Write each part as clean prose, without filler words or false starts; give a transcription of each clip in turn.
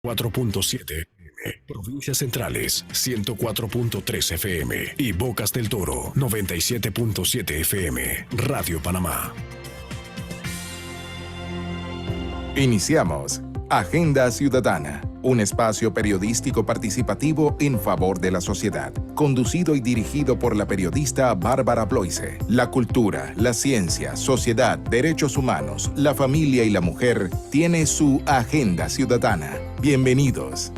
4.7 FM, Provincias Centrales 104.3 FM y Bocas del Toro 97.7 FM, Radio Panamá. Iniciamos Agenda Ciudadana, un espacio periodístico participativo en favor de la sociedad, conducido y dirigido por la periodista Bárbara Bloise. La cultura, la ciencia, sociedad, derechos humanos, la familia y la mujer tiene su Agenda Ciudadana. Bienvenidos.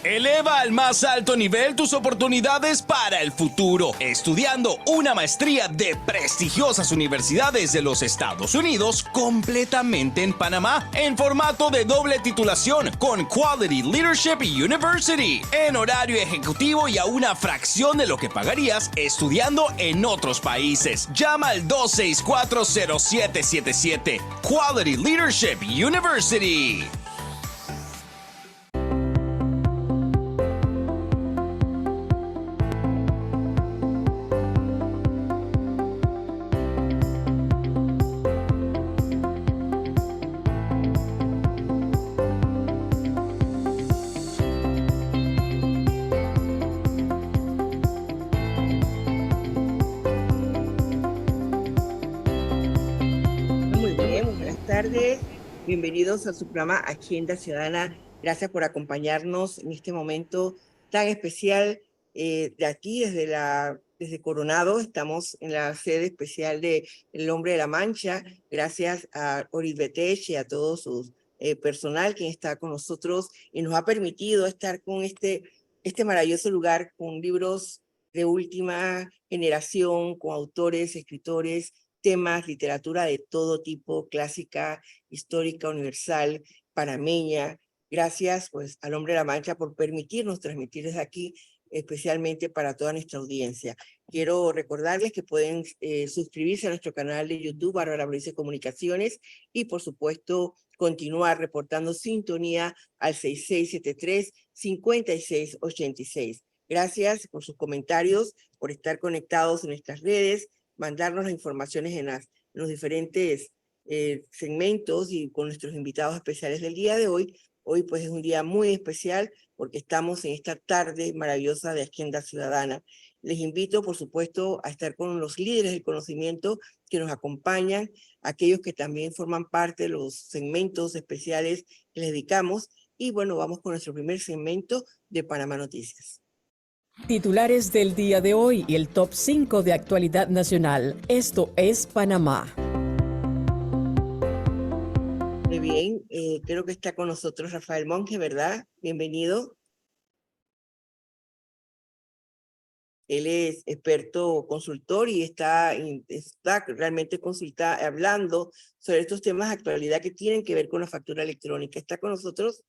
Eleva al más alto nivel tus oportunidades para el futuro, estudiando una maestría de prestigiosas universidades de los Estados Unidos completamente en Panamá, en formato de doble titulación con Quality Leadership University, en horario ejecutivo y a una fracción de lo que pagarías estudiando en otros países. Llama al 264-0777. Quality Leadership University. Bienvenidos a su programa Agenda Ciudadana. Gracias por acompañarnos en este momento tan especial de aquí, desde Coronado. Estamos en la sede especial de El Hombre de la Mancha. Gracias a Orit Betech y a todo su personal que está con nosotros y nos ha permitido estar con este maravilloso lugar con libros de última generación, con autores, escritores, temas, literatura de todo tipo, clásica, histórica, universal, panameña. Gracias pues al Hombre de la Mancha por permitirnos transmitir desde aquí, especialmente para toda nuestra audiencia. Quiero recordarles que pueden suscribirse a nuestro canal de YouTube, Bárbara Bloise Comunicaciones, y por supuesto continuar reportando sintonía al 6673-5686. Gracias por sus comentarios, por estar conectados en nuestras redes, mandarnos las informaciones en los diferentes segmentos y con nuestros invitados especiales del día de hoy. Hoy pues es un día muy especial porque estamos en esta tarde maravillosa de Agenda Ciudadana. Les invito, por supuesto, a estar con los líderes del conocimiento que nos acompañan, aquellos que también forman parte de los segmentos especiales que les dedicamos. Y bueno, vamos con nuestro primer segmento de Panamá Noticias. Titulares del día de hoy y el top 5 de actualidad nacional. Esto es Panamá. Muy bien, creo que está con nosotros Rafael Monge, ¿verdad? Bienvenido. Él es experto consultor y está realmente hablando sobre estos temas de actualidad que tienen que ver con la factura electrónica. ¿Está con nosotros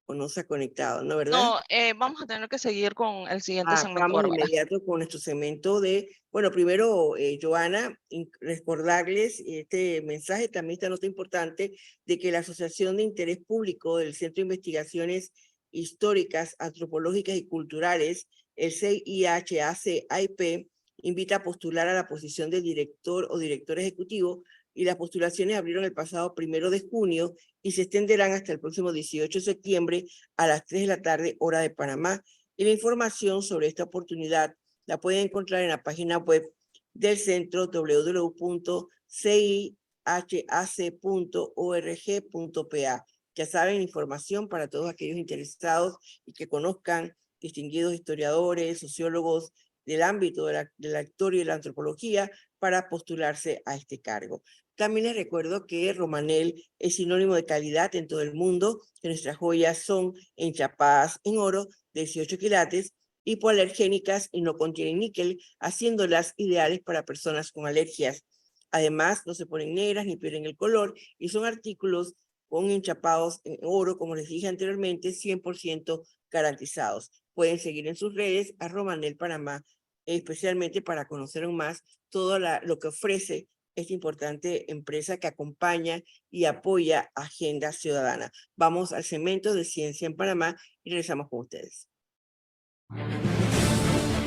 o no se ha conectado, no, verdad? No, vamos a tener que seguir con el siguiente segmento. Vamos de inmediato con nuestro segmento de, bueno, primero, Joana, recordarles este mensaje, también esta nota importante, de que la Asociación de Interés Público del Centro de Investigaciones Históricas, Antropológicas y Culturales, el CIHAC-AIP, invita a postular a la posición de director o director ejecutivo, y las postulaciones abrieron el pasado 1 de junio y se extenderán hasta el próximo 18 de septiembre a las 3 de la tarde, hora de Panamá. Y la información sobre esta oportunidad la pueden encontrar en la página web del centro www.cihac.org.pa. Ya saben, información para todos aquellos interesados y que conozcan distinguidos historiadores, sociólogos del ámbito de la historia y de la antropología para postularse a este cargo. También les recuerdo que Romanel es sinónimo de calidad en todo el mundo, que nuestras joyas son enchapadas en oro de 18 quilates, hipoalergénicas y no contienen níquel, haciéndolas ideales para personas con alergias. Además, no se ponen negras ni pierden el color y son artículos con enchapados en oro, como les dije anteriormente, 100% garantizados. Pueden seguir en sus redes a Romanel Panamá, especialmente para conocer aún más todo lo que ofrece esta importante empresa que acompaña y apoya Agenda Ciudadana. Vamos al segmento de Ciencia en Panamá y regresamos con ustedes.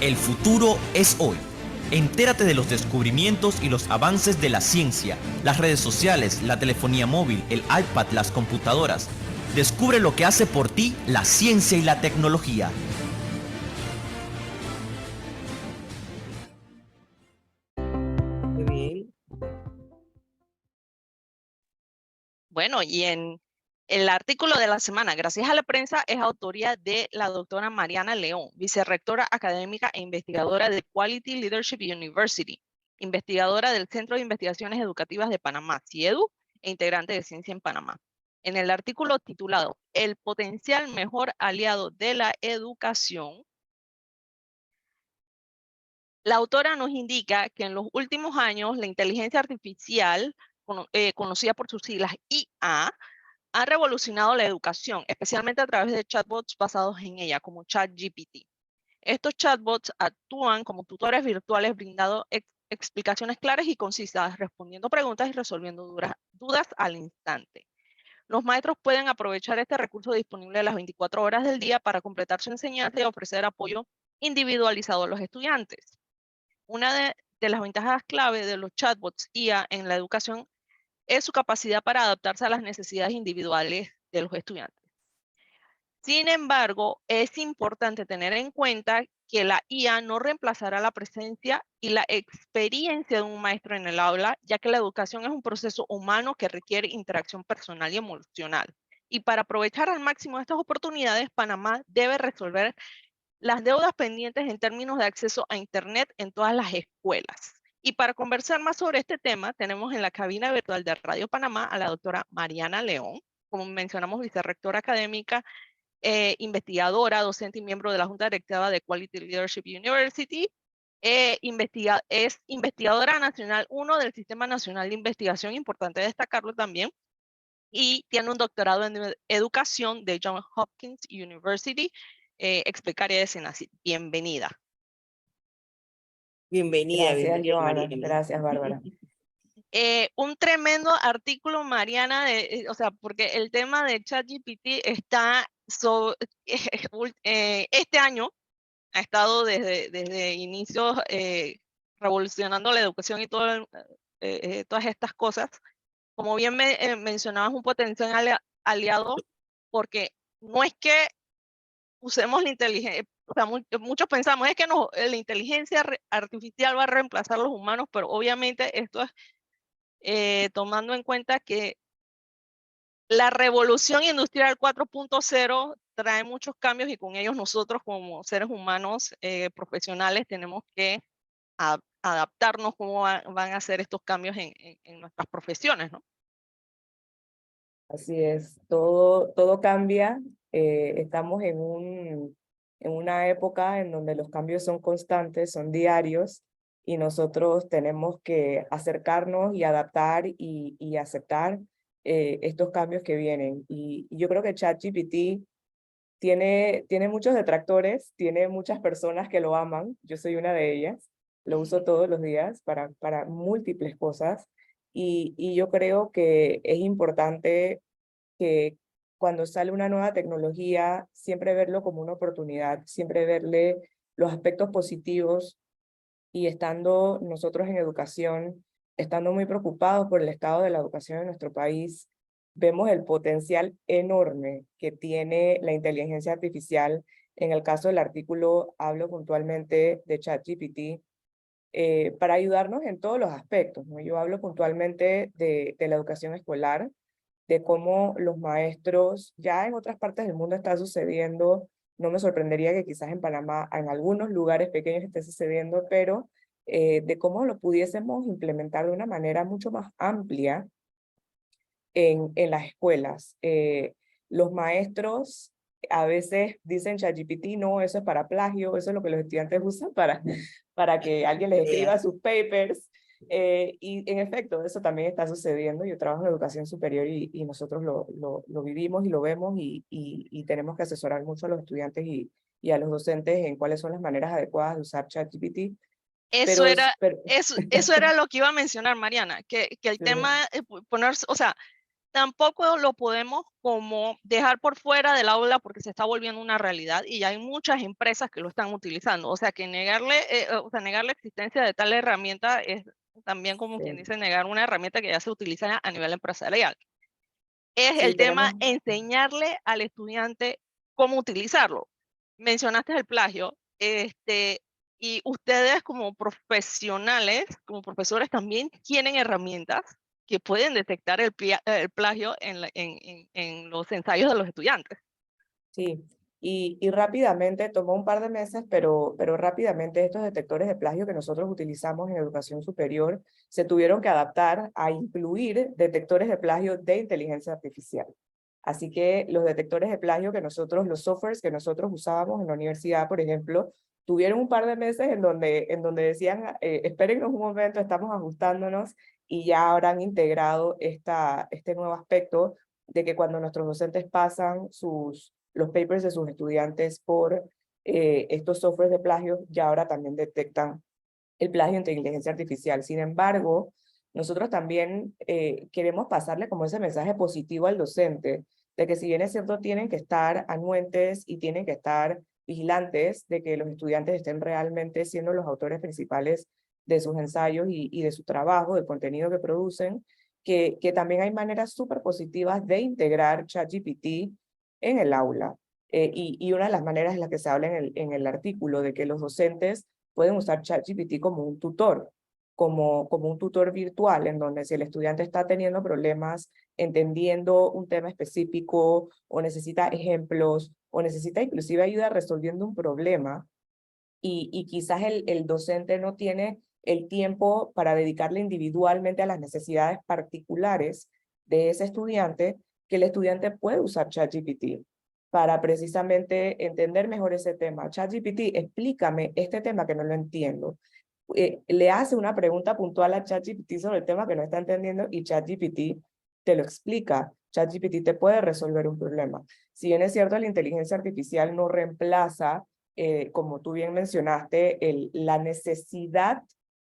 El futuro es hoy. Entérate de los descubrimientos y los avances de la ciencia, las redes sociales, la telefonía móvil, el iPad, las computadoras. Descubre lo que hace por ti la ciencia y la tecnología. Muy bien. Bueno, y en el artículo de la semana, gracias a la prensa, es autoría de la doctora Mariana León, vicerrectora académica e investigadora de Quality Leadership University, investigadora del Centro de Investigaciones Educativas de Panamá, CIEDU, e integrante de Ciencia en Panamá. En el artículo titulado El potencial mejor aliado de la educación, la autora nos indica que en los últimos años la inteligencia artificial, conocida por sus siglas IA, ha revolucionado la educación, especialmente a través de chatbots basados en ella, como ChatGPT. Estos chatbots actúan como tutores virtuales brindando explicaciones claras y concisas, respondiendo preguntas y resolviendo dudas al instante. Los maestros pueden aprovechar este recurso disponible a las 24 horas del día para completar su enseñanza y ofrecer apoyo individualizado a los estudiantes. Una de las ventajas clave de los chatbots IA en la educación es su capacidad para adaptarse a las necesidades individuales de los estudiantes. Sin embargo, es importante tener en cuenta que la IA no reemplazará la presencia y la experiencia de un maestro en el aula, ya que la educación es un proceso humano que requiere interacción personal y emocional. Y para aprovechar al máximo estas oportunidades, Panamá debe resolver las deudas pendientes en términos de acceso a Internet en todas las escuelas. Y para conversar más sobre este tema, tenemos en la cabina virtual de Radio Panamá a la doctora Mariana León, como mencionamos, vicerrectora académica, investigadora, docente y miembro de la Junta Directiva de Quality Leadership University. Es investigadora nacional 1 del Sistema Nacional de Investigación, importante destacarlo también, y tiene un doctorado en educación de Johns Hopkins University, ex becaria de SENACYT. Bienvenida. Bienvenida, Gracias, bienvenida, Joana. Mariana. Gracias, Bárbara. Un tremendo artículo, Mariana, o sea, porque el tema de ChatGPT está este año ha estado desde inicios revolucionando la educación y todas estas cosas. Como bien mencionabas, un potencial aliado, porque no es que usemos la inteligencia, o sea, muchos pensamos, es que la inteligencia artificial va a reemplazar a los humanos, pero obviamente esto es tomando en cuenta que la revolución industrial 4.0 trae muchos cambios y con ellos nosotros como seres humanos profesionales tenemos que adaptarnos cómo van a ser estos cambios en nuestras profesiones, ¿no? Así es, todo cambia. Estamos en una época en donde los cambios son constantes, son diarios, y nosotros tenemos que acercarnos y adaptar y aceptar estos cambios que vienen. Y yo creo que ChatGPT tiene muchos detractores, tiene muchas personas que lo aman, yo soy una de ellas, lo uso todos los días para múltiples cosas, y yo creo que es importante que cuando sale una nueva tecnología, siempre verlo como una oportunidad, siempre verle los aspectos positivos, y estando nosotros en educación, estando muy preocupados por el estado de la educación en nuestro país, vemos el potencial enorme que tiene la inteligencia artificial. En el caso del artículo, hablo puntualmente de ChatGPT, para ayudarnos en todos los aspectos, ¿no? Yo hablo puntualmente de la educación escolar, de cómo los maestros, ya en otras partes del mundo está sucediendo, no me sorprendería que quizás en Panamá, en algunos lugares pequeños esté sucediendo, pero de cómo lo pudiésemos implementar de una manera mucho más amplia en las escuelas. Los maestros a veces dicen ChatGPT, no, eso es para plagio, eso es lo que los estudiantes usan para que alguien les escriba sus papers. Y en efecto, eso también está sucediendo. Yo trabajo en educación superior y nosotros lo vivimos y lo vemos, y tenemos que asesorar mucho a los estudiantes y a los docentes en cuáles son las maneras adecuadas de usar ChatGPT. Eso era lo que iba a mencionar, Mariana, que el tema, ponerse, o sea, tampoco lo podemos como dejar por fuera del aula porque se está volviendo una realidad y ya hay muchas empresas que lo están utilizando. O sea, que negar la existencia de tal herramienta es también, como quien dice, negar una herramienta que ya se utiliza a nivel empresarial. Es el tema enseñarle al estudiante cómo utilizarlo. Mencionaste el plagio, y ustedes como profesionales, como profesores, también tienen herramientas que pueden detectar el plagio en los ensayos de los estudiantes. Sí, y rápidamente, tomó un par de meses, pero rápidamente estos detectores de plagio que nosotros utilizamos en educación superior se tuvieron que adaptar a incluir detectores de plagio de inteligencia artificial. Así que los detectores de plagio que nosotros, los softwares que nosotros usábamos en la universidad, por ejemplo, tuvieron un par de meses en donde decían, espérennos un momento, estamos ajustándonos, y ya habrán integrado este nuevo aspecto de que cuando nuestros docentes pasan los papers de sus estudiantes por estos softwares de plagio, ya ahora también detectan el plagio de inteligencia artificial. Sin embargo, nosotros también queremos pasarle como ese mensaje positivo al docente, de que si bien es cierto, tienen que estar anuentes y tienen que estar vigilantes de que los estudiantes estén realmente siendo los autores principales de sus ensayos y de su trabajo, del contenido que producen, que también hay maneras súper positivas de integrar ChatGPT en el aula. Y una de las maneras en las que se habla en el artículo, de que los docentes pueden usar ChatGPT como un tutor, como un tutor virtual, en donde si el estudiante está teniendo problemas entendiendo un tema específico, o necesita ejemplos, o necesita inclusive ayuda resolviendo un problema, y quizás el docente no tiene el tiempo para dedicarle individualmente a las necesidades particulares de ese estudiante, que el estudiante puede usar ChatGPT para precisamente entender mejor ese tema. ChatGPT, explícame este tema que no lo entiendo. Le hace una pregunta puntual a ChatGPT sobre el tema que no está entendiendo y ChatGPT te lo explica. ChatGPT te puede resolver un problema. Si bien es cierto, la inteligencia artificial no reemplaza, como tú bien mencionaste, la necesidad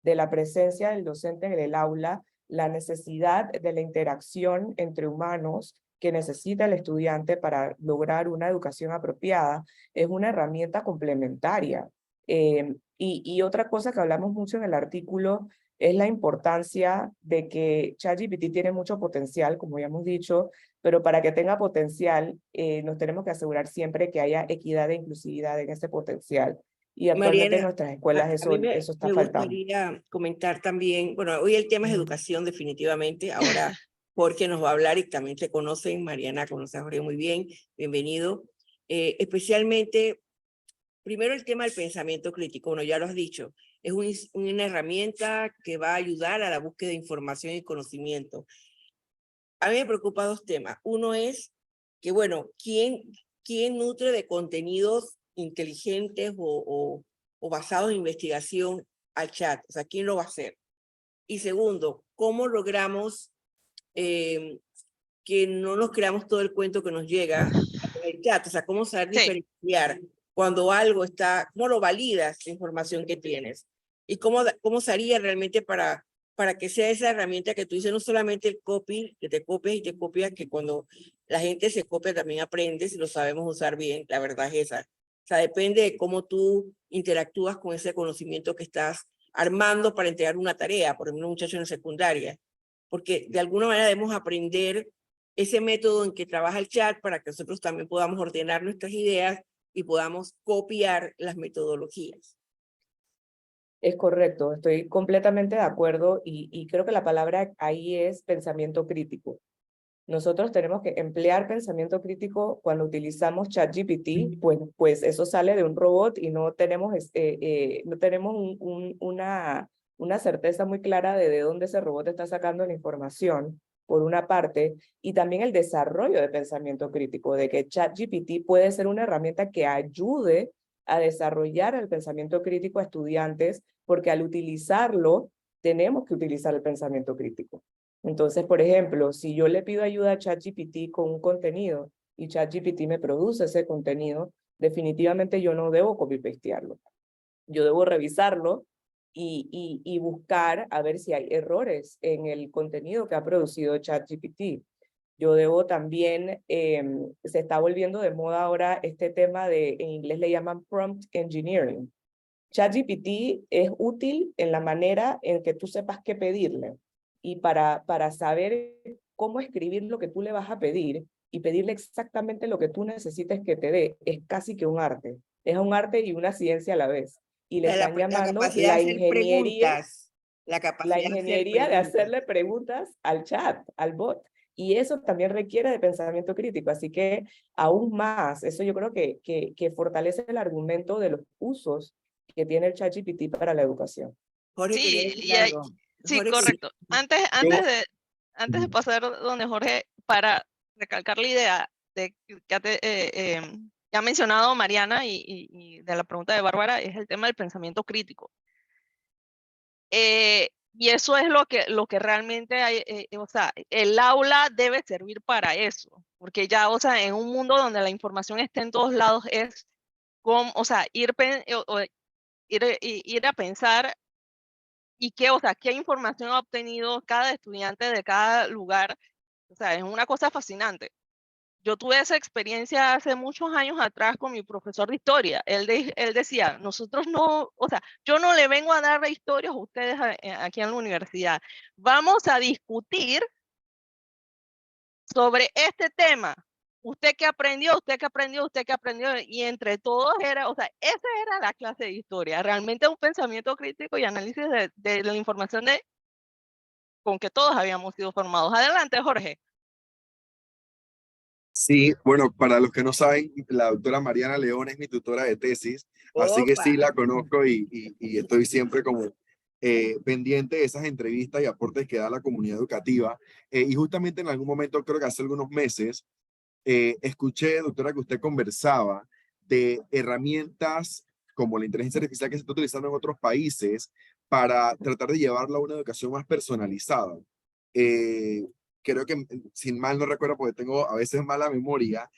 de la presencia del docente en el aula, la necesidad de la interacción entre humanos que necesita el estudiante para lograr una educación apropiada, es una herramienta complementaria. Y otra cosa que hablamos mucho en el artículo es la importancia de que ChatGPT tiene mucho potencial, como ya hemos dicho, pero para que tenga potencial, nos tenemos que asegurar siempre que haya equidad e inclusividad en ese potencial. Y actualmente en Mariana, nuestras escuelas a mí eso está me faltando. gustaría comentar también, bueno, hoy el tema es educación definitivamente, ahora Jorge nos va a hablar y también te conocen, Mariana conoce a Jorge muy bien, bienvenido. Especialmente, primero el tema del pensamiento crítico, bueno, ya lo has dicho, es una herramienta que va a ayudar a la búsqueda de información y conocimiento. A mí me preocupa dos temas. Uno es que, bueno, ¿quién nutre de contenidos inteligentes o basados en investigación al chat? O sea, ¿quién lo va a hacer? Y segundo, ¿cómo logramos que no nos creamos todo el cuento que nos llega en el chat? O sea, ¿cómo saber diferenciar cuando algo está, cómo lo validas la información que tienes? Y cómo se haría realmente para que sea esa herramienta que tú dices, no solamente el copy, que te copias y te copias, que cuando la gente se copia también aprende, si lo sabemos usar bien, la verdad es esa. O sea, depende de cómo tú interactúas con ese conocimiento que estás armando para entregar una tarea, por ejemplo, un muchacho en secundaria, porque de alguna manera debemos aprender ese método en que trabaja el chat para que nosotros también podamos ordenar nuestras ideas y podamos copiar las metodologías. Es correcto, estoy completamente de acuerdo, y creo que la palabra ahí es pensamiento crítico. Nosotros tenemos que emplear pensamiento crítico cuando utilizamos ChatGPT, pues eso sale de un robot y no tenemos, no tenemos una certeza muy clara de dónde ese robot está sacando la información, por una parte, y también el desarrollo de pensamiento crítico, de que ChatGPT puede ser una herramienta que ayude a desarrollar el pensamiento crítico a estudiantes, porque al utilizarlo tenemos que utilizar el pensamiento crítico. Entonces, por ejemplo, si yo le pido ayuda a ChatGPT con un contenido y ChatGPT me produce ese contenido, definitivamente yo no debo copy-pastearlo. Yo debo revisarlo y buscar a ver si hay errores en el contenido que ha producido ChatGPT. Yo debo también, se está volviendo de moda ahora este tema en inglés le llaman prompt engineering. ChatGPT es útil en la manera en que tú sepas qué pedirle. Y para saber cómo escribir lo que tú le vas a pedir y pedirle exactamente lo que tú necesites que te dé, es casi que un arte. Es un arte y una ciencia a la vez. Y le están llamando capacidad de hacer preguntas. La capacidad ingeniería de hacerle preguntas al chat, al bot. Y eso también requiere de pensamiento crítico. Así que aún más, eso yo creo que fortalece el argumento de los usos que tiene el ChatGPT para la educación. Jorge, quería decir algo. Sí, Jorge, correcto. Antes de pasar donde Jorge, para recalcar la idea de que ha mencionado Mariana y de la pregunta de Bárbara, es el tema del pensamiento crítico. Y eso es lo que realmente hay, o sea, el aula debe servir para eso, porque ya, o sea, en un mundo donde la información está en todos lados, es como, o sea, ir a pensar y o sea, qué información ha obtenido cada estudiante de cada lugar. O sea, es una cosa fascinante. Yo tuve esa experiencia hace muchos años atrás con mi profesor de historia. Él decía, nosotros no, o sea, yo no le vengo a dar historias a ustedes aquí en la universidad. Vamos a discutir sobre este tema. Usted qué aprendió, usted qué aprendió, usted qué aprendió. Y entre todos era, o sea, esa era la clase de historia. Realmente un pensamiento crítico y análisis de la información con que todos habíamos sido formados. Adelante, Jorge. Sí, bueno, para los que no saben, la doctora Mariana León es mi tutora de tesis, así que sí la conozco y estoy siempre como pendiente de esas entrevistas y aportes que da la comunidad educativa. Y justamente en algún momento, creo que hace algunos meses, escuché, doctora, que usted conversaba de herramientas como la inteligencia artificial que se está utilizando en otros países para tratar de llevarla a una educación más personalizada. Creo que, sin mal no recuerdo, porque tengo a veces mala memoria,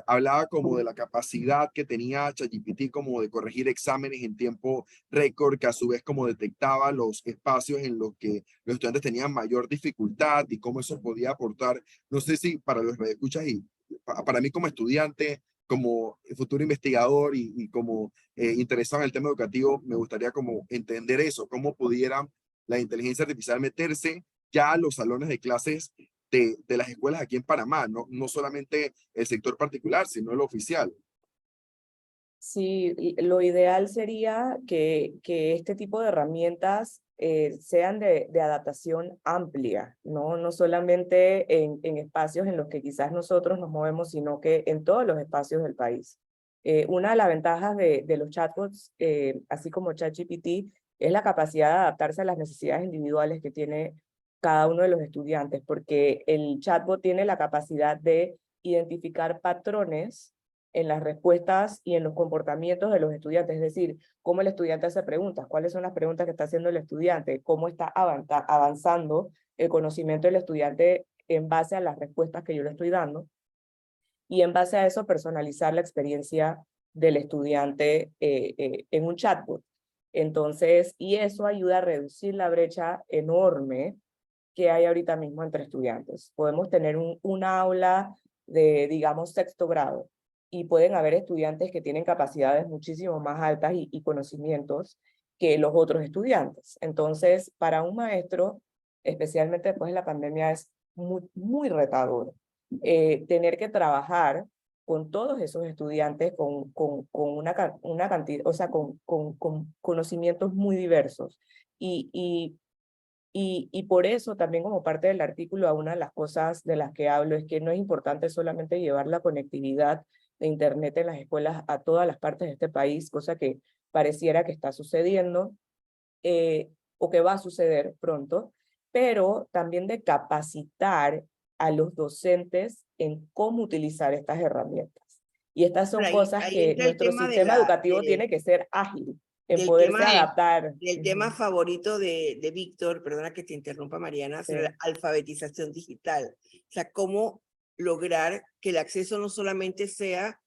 hablaba como de la capacidad que tenía ChatGPT como de corregir exámenes en tiempo récord, que a su vez como detectaba los espacios en los que los estudiantes tenían mayor dificultad y cómo eso podía aportar. No sé si para los radioescuchas y para mí como estudiante, como futuro investigador y como interesado en el tema educativo, me gustaría como entender eso, cómo pudiera la inteligencia artificial meterse ya a los salones de clases de las escuelas aquí en Panamá, no solamente el sector particular, sino el oficial. Sí, lo ideal sería que este tipo de herramientas sean de adaptación amplia, no solamente en espacios en los que quizás nosotros nos movemos, sino que en todos los espacios del país. Una de las ventajas de los chatbots, así como ChatGPT, es la capacidad de adaptarse a las necesidades individuales que tiene cada uno de los estudiantes, porque el chatbot tiene la capacidad de identificar patrones en las respuestas y en los comportamientos de los estudiantes, es decir, cómo el estudiante hace preguntas, cuáles son las preguntas que está haciendo el estudiante, cómo está avanzando el conocimiento del estudiante en base a las respuestas que yo le estoy dando, y en base a eso personalizar la experiencia del estudiante en un chatbot. Entonces, y eso ayuda a reducir la brecha enorme que hay ahorita mismo entre estudiantes. Podemos tener un aula de, digamos, sexto grado, y pueden haber estudiantes que tienen capacidades muchísimo más altas y conocimientos que los otros estudiantes. Entonces, para un maestro, especialmente después de la pandemia, es muy retador tener que trabajar con todos esos estudiantes con una cantidad, o sea, con conocimientos muy diversos. Y por eso también, como parte del artículo, una de las cosas de las que hablo es que no es importante solamente llevar la conectividad de Internet en las escuelas a todas las partes de este país, cosa que pareciera que está sucediendo o que va a suceder pronto, pero también de capacitar a los docentes en cómo utilizar estas herramientas. Y estas son cosas que nuestro sistema educativo tiene que ser ágil en poderse adaptar. El tema favorito de Víctor, perdona que te interrumpa, Mariana, es la alfabetización digital. O sea, cómo lograr que el acceso no solamente sea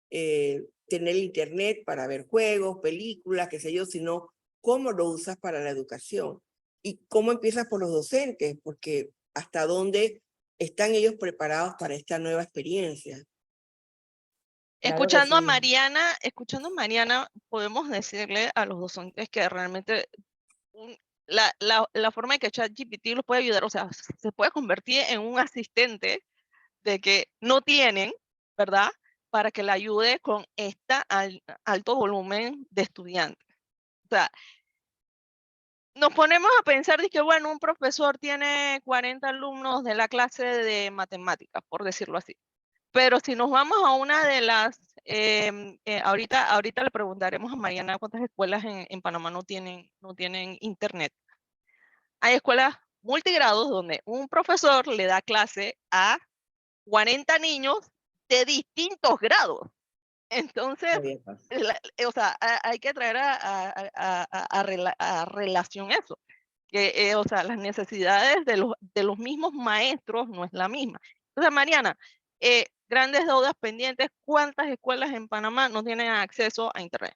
tener internet para ver juegos, películas, qué sé yo, sino cómo lo usas para la educación. Y cómo empiezas por los docentes, porque hasta dónde ¿Están ellos preparados para esta nueva experiencia? Claro que Escuchando a sí. Mariana, podemos decirle a los docentes que realmente la forma en que ChatGPT los puede ayudar, o sea, se puede convertir en un asistente de que no tienen, ¿verdad? Para que le ayude con alto volumen de estudiantes. O sea, nos ponemos a pensar de que, bueno, un profesor tiene 40 alumnos de la clase de matemáticas, por decirlo así. Pero si nos vamos a una de las, ahorita le preguntaremos a Mariana cuántas escuelas en Panamá no tienen internet. Hay escuelas multigrados donde un profesor le da clase a 40 niños de distintos grados. Entonces, o sea, hay que traer a relación eso. Que, o sea, las necesidades de los mismos maestros no es la misma. Entonces, Mariana, grandes deudas pendientes, ¿cuántas escuelas en Panamá no tienen acceso a Internet?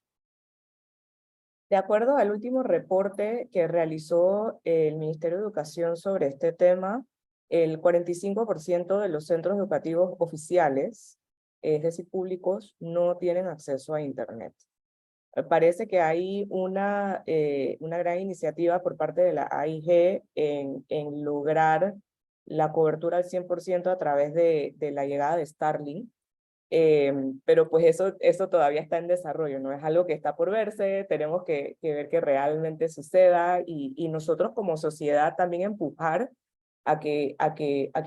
De acuerdo al último reporte que realizó el Ministerio de Educación sobre este tema, el 45% de los centros educativos oficiales, es decir, públicos, no tienen acceso a Internet. Parece que hay una gran iniciativa por parte de la AIG en lograr la cobertura al 100% a través de la llegada de Starlink, pero pues eso todavía está en desarrollo, no es algo que está por verse, tenemos que ver que realmente suceda y nosotros como sociedad también empujar a que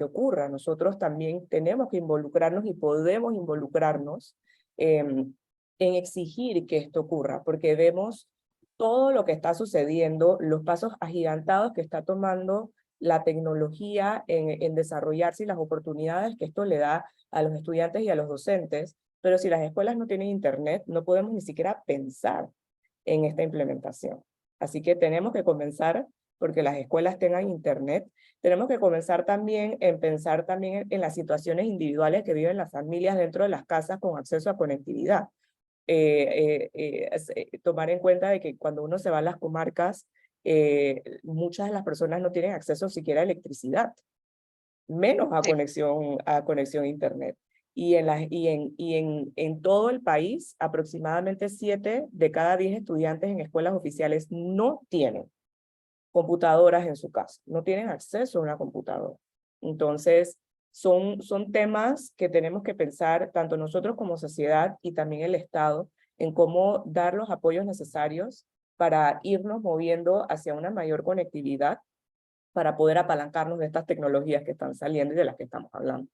ocurra. Nosotros también tenemos que involucrarnos y podemos involucrarnos en exigir que esto ocurra, porque vemos todo lo que está sucediendo, los pasos agigantados que está tomando la tecnología en desarrollarse y las oportunidades que esto le da a los estudiantes y a los docentes, pero si las escuelas no tienen internet, no podemos ni siquiera pensar en esta implementación. Así que tenemos que comenzar porque las escuelas tengan internet. Tenemos que comenzar también en pensar también en las situaciones individuales que viven las familias dentro de las casas con acceso a conectividad. Tomar en cuenta de que cuando uno se va a las comarcas, muchas de las personas no tienen acceso siquiera a electricidad, menos a conexión a internet. Y en todo el país, aproximadamente 7 de cada 10 estudiantes en escuelas oficiales no tienen computadoras en su casa, no tienen acceso a una computadora. Entonces, son temas que tenemos que pensar, tanto nosotros como sociedad y también el Estado, en cómo dar los apoyos necesarios para irnos moviendo hacia una mayor conectividad, para poder apalancarnos de estas tecnologías que están saliendo y de las que estamos hablando.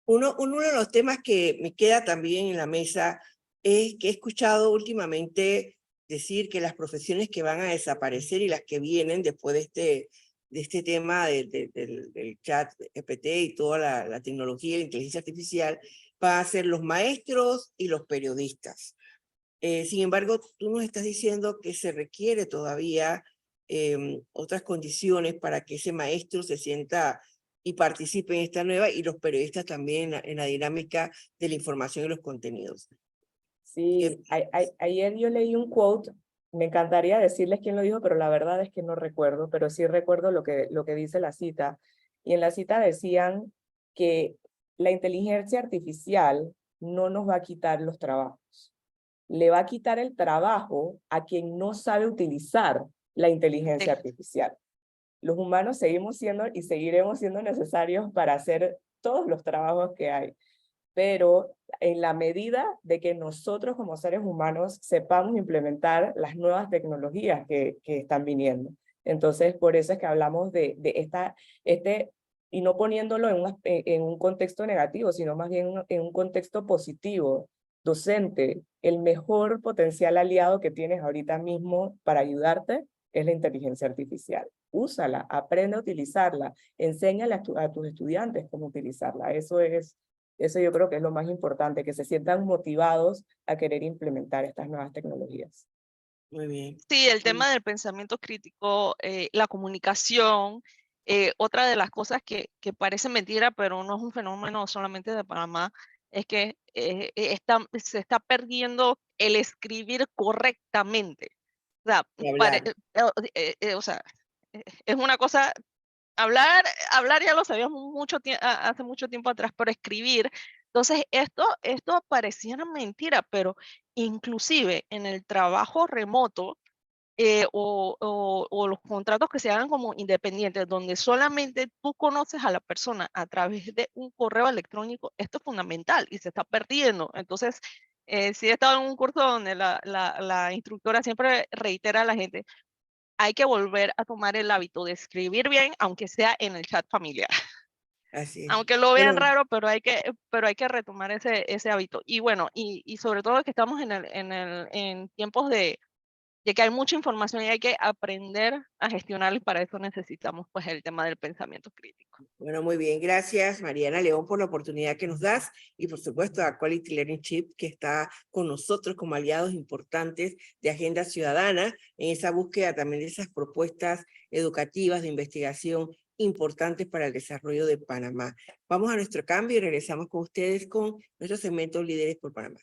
Uno de los temas que me queda también en la mesa es que he escuchado últimamente decir que las profesiones que van a desaparecer y las que vienen después de este tema del chat GPT y toda la tecnología y la inteligencia artificial, van a ser los maestros y los periodistas. Sin embargo, tú nos estás diciendo que se requiere todavía otras condiciones para que ese maestro se sienta y participe en esta nueva, y los periodistas también en la dinámica de la información y los contenidos. Sí, ayer yo leí un quote, me encantaría decirles quién lo dijo, pero la verdad es que no recuerdo, pero sí recuerdo lo que dice la cita. Y en la cita decían que la inteligencia artificial no nos va a quitar los trabajos. Le va a quitar el trabajo a quien no sabe utilizar la inteligencia artificial. Los humanos seguimos siendo y seguiremos siendo necesarios para hacer todos los trabajos que hay, pero en la medida de que nosotros como seres humanos sepamos implementar las nuevas tecnologías que están viniendo. Entonces, por eso es que hablamos de y no poniéndolo en un contexto negativo, sino más bien en un contexto positivo. Docente, el mejor potencial aliado que tienes ahorita mismo para ayudarte es la inteligencia artificial. Úsala, aprende a utilizarla, enséñale a tus estudiantes cómo utilizarla. Eso yo creo que es lo más importante, que se sientan motivados a querer implementar estas nuevas tecnologías. Muy bien. Sí, el tema del pensamiento crítico, la comunicación, otra de las cosas que parece mentira, pero no es un fenómeno solamente de Panamá, es que se está perdiendo el escribir correctamente. O sea, o sea, es una cosa hablar ya lo sabíamos hace mucho tiempo atrás, pero escribir, entonces esto pareciera mentira, pero inclusive en el trabajo remoto, o los contratos que se hagan como independientes, donde solamente tú conoces a la persona a través de un correo electrónico, esto es fundamental y se está perdiendo. Entonces, sí he estado en un curso donde la instructora siempre reitera a la gente, hay que volver a tomar el hábito de escribir bien, aunque sea en el chat familiar. Así es. Aunque lo vean Bueno, raro, pero hay que retomar ese hábito. Y bueno, y sobre todo que estamos en tiempos de que hay mucha información y hay que aprender a gestionar, y para eso necesitamos pues el tema del pensamiento crítico. bueno, muy bien. Gracias, Mariana León, por la oportunidad que nos das y, por supuesto, a Quality Learning Chip, que está con nosotros como aliados importantes de Agenda Ciudadana en esa búsqueda también de esas propuestas educativas de investigación importantes para el desarrollo de Panamá. Vamos a nuestro cambio y regresamos con ustedes con nuestro segmento Líderes por Panamá.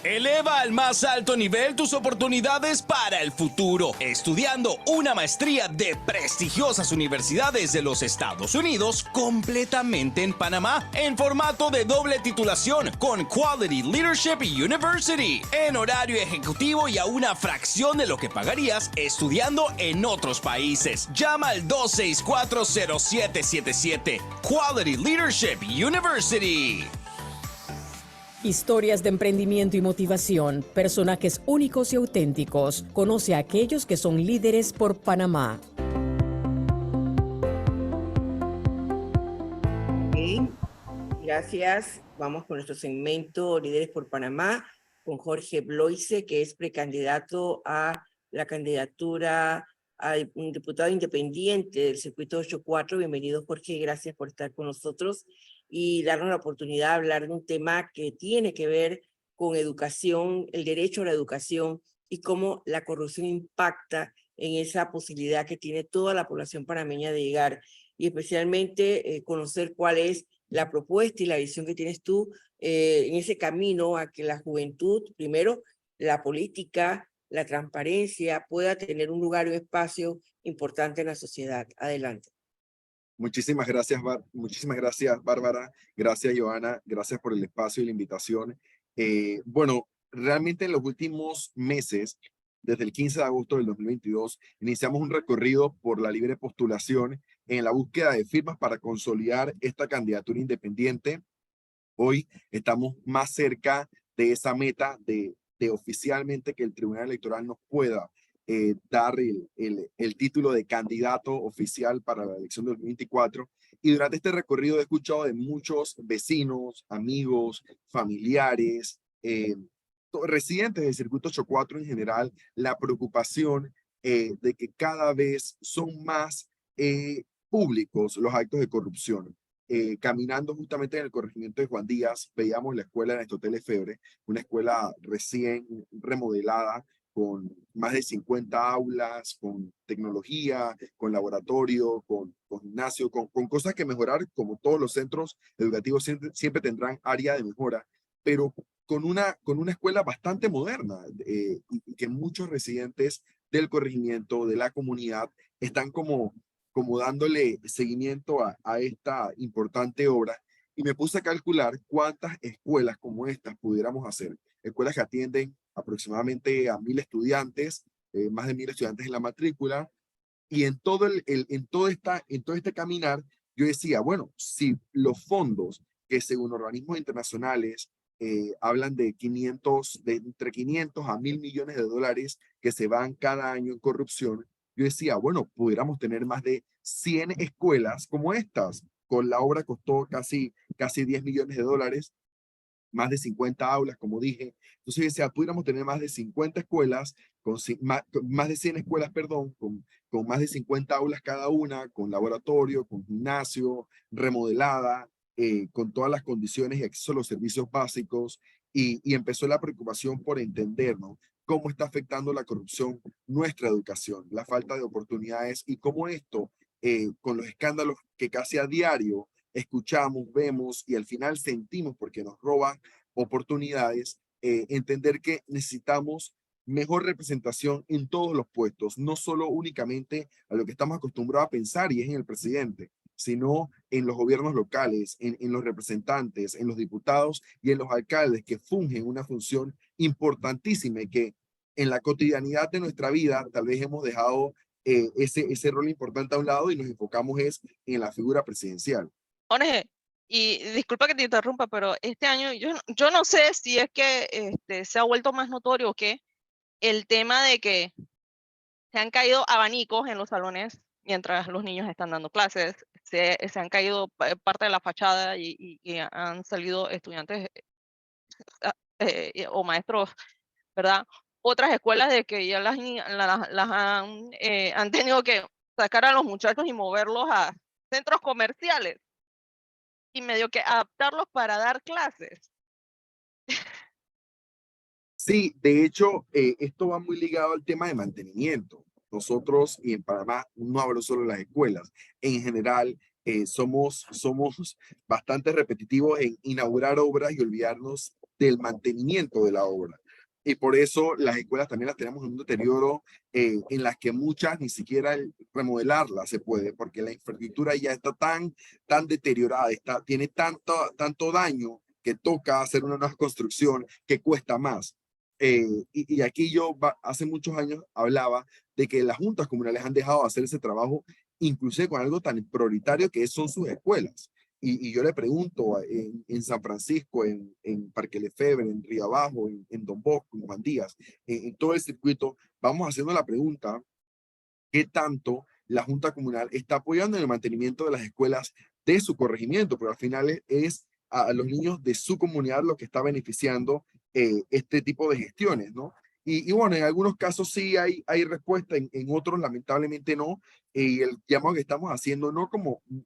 Eleva al más alto nivel tus oportunidades para el futuro, estudiando una maestría de prestigiosas universidades de los Estados Unidos completamente en Panamá, en formato de doble titulación con Quality Leadership University, en horario ejecutivo y a una fracción de lo que pagarías estudiando en otros países. Llama al 264-0777. Quality Leadership University. Historias de emprendimiento y motivación, personajes únicos y auténticos. Conoce a aquellos que son líderes por Panamá. Bien, gracias. Vamos con nuestro segmento Líderes por Panamá con Jorge Bloise, que es precandidato a la candidatura a un diputado independiente del circuito 84. Bienvenido, Jorge, gracias por estar con nosotros y darnos la oportunidad de hablar de un tema que tiene que ver con educación, el derecho a la educación y cómo la corrupción impacta en esa posibilidad que tiene toda la población panameña de llegar, y especialmente conocer cuál es la propuesta y la visión que tienes tú en ese camino a que la juventud, primero, la política, la transparencia, pueda tener un lugar y un espacio importante en la sociedad. Adelante. Muchísimas gracias, Bárbara. Gracias, Joana. Gracias por el espacio y la invitación. Bueno, realmente en los últimos meses, desde el 15 de agosto del 2022, iniciamos un recorrido por la libre postulación en la búsqueda de firmas para consolidar esta candidatura independiente. Hoy estamos más cerca de esa meta de oficialmente que el Tribunal Electoral nos pueda dar el título de candidato oficial para la elección de 2024. Y durante este recorrido he escuchado de muchos vecinos, amigos, familiares, residentes del circuito 84 en general, la preocupación de que cada vez son más públicos los actos de corrupción. Caminando justamente en el corregimiento de Juan Díaz, veíamos la escuela de Néstor Lefebvre, una escuela recién remodelada, con más de 50 aulas, con tecnología, con laboratorio, con gimnasio, con cosas que mejorar, como todos los centros educativos siempre tendrán área de mejora, pero con una escuela bastante moderna y que muchos residentes del corregimiento, de la comunidad, están como dándole seguimiento a esta importante obra, y me puse a calcular cuántas escuelas como estas pudiéramos hacer. Escuelas que atienden aproximadamente a 1.000 estudiantes, más de 1.000 estudiantes en la matrícula, y en todo este caminar, yo decía, bueno, si los fondos que según organismos internacionales hablan de entre 500 a 1.000 millones de dólares que se van cada año en corrupción, yo decía, bueno, pudiéramos tener más de 100 escuelas como estas. Con la obra costó casi 10 millones de dólares, más de 50 aulas, como dije. Entonces yo decía, pudiéramos tener más de 50 escuelas, más de 100 escuelas, perdón, con más de 50 aulas cada una, con laboratorio, con gimnasio, remodelada, con todas las condiciones y acceso a los servicios básicos, y empezó la preocupación por entender, ¿no?, cómo está afectando la corrupción nuestra educación, la falta de oportunidades, y cómo esto, con los escándalos que casi a diario escuchamos, vemos y al final sentimos porque nos roban oportunidades, entender que necesitamos mejor representación en todos los puestos, no solo únicamente a lo que estamos acostumbrados a pensar y es en el presidente, sino en los gobiernos locales, en los representantes, en los diputados y en los alcaldes que fungen una función importantísima y que en la cotidianidad de nuestra vida tal vez hemos dejado ese rol importante a un lado y nos enfocamos es en la figura presidencial. Jorge, y disculpa que te interrumpa, pero este año yo no sé si es que se ha vuelto más notorio o qué, el tema de que se han caído abanicos en los salones mientras los niños están dando clases, se han caído parte de la fachada y han salido estudiantes o maestros, ¿verdad? Otras escuelas de que ya las han tenido que sacar a los muchachos y moverlos a centros comerciales y medio que adaptarlos para dar clases. Sí, de hecho, esto va muy ligado al tema de mantenimiento. Nosotros, y en Panamá, no hablo solo de las escuelas, en general somos bastante repetitivos en inaugurar obras y olvidarnos del mantenimiento de la obra. Y por eso las escuelas también las tenemos en un deterioro en las que muchas ni siquiera remodelarlas se puede, porque la infraestructura ya está tan deteriorada, tiene tanto daño que toca hacer una nueva construcción que cuesta más. Y aquí yo hace muchos años hablaba de que las juntas comunales han dejado de hacer ese trabajo, inclusive con algo tan prioritario que son sus escuelas. Y yo le pregunto en San Francisco, en Parque Lefebvre, en Río Abajo, en Don Bosco, en Juan Díaz, en todo el circuito, vamos haciendo la pregunta, ¿qué tanto la Junta Comunal está apoyando en el mantenimiento de las escuelas de su corregimiento? Porque al final es a los niños de su comunidad lo que está beneficiando este tipo de gestiones, ¿no? Y bueno, en algunos casos sí hay respuesta, en otros lamentablemente no. Y el llamado que estamos haciendo,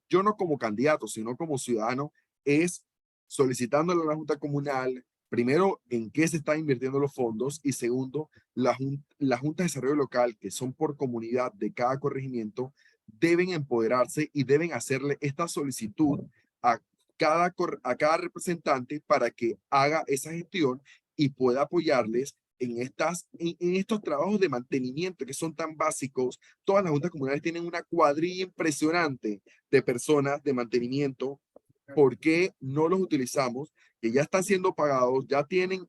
yo no como candidato, sino como ciudadano, es solicitándole a la Junta Comunal, primero, en qué se están invirtiendo los fondos y segundo, las juntas de desarrollo local, que son por comunidad de cada corregimiento, deben empoderarse y deben hacerle esta solicitud a cada representante para que haga esa gestión y pueda apoyarles en estos trabajos de mantenimiento que son tan básicos. Todas las juntas comunales tienen una cuadrilla impresionante de personas de mantenimiento. ¿Por qué no los utilizamos? Que ya están siendo pagados, ya tienen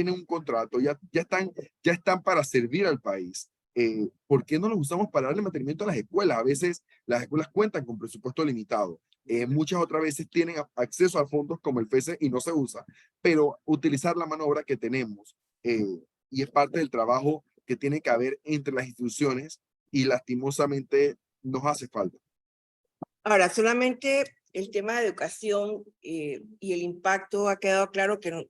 un contrato, ya están para servir al país. ¿Por qué no los usamos para darle mantenimiento a las escuelas? A veces las escuelas cuentan con presupuesto limitado. Muchas otras veces tienen acceso a fondos como el FESE y no se usa, pero utilizar la mano de obra que tenemos y es parte del trabajo que tiene que haber entre las instituciones y lastimosamente nos hace falta. Ahora, solamente el tema de educación y el impacto ha quedado claro que,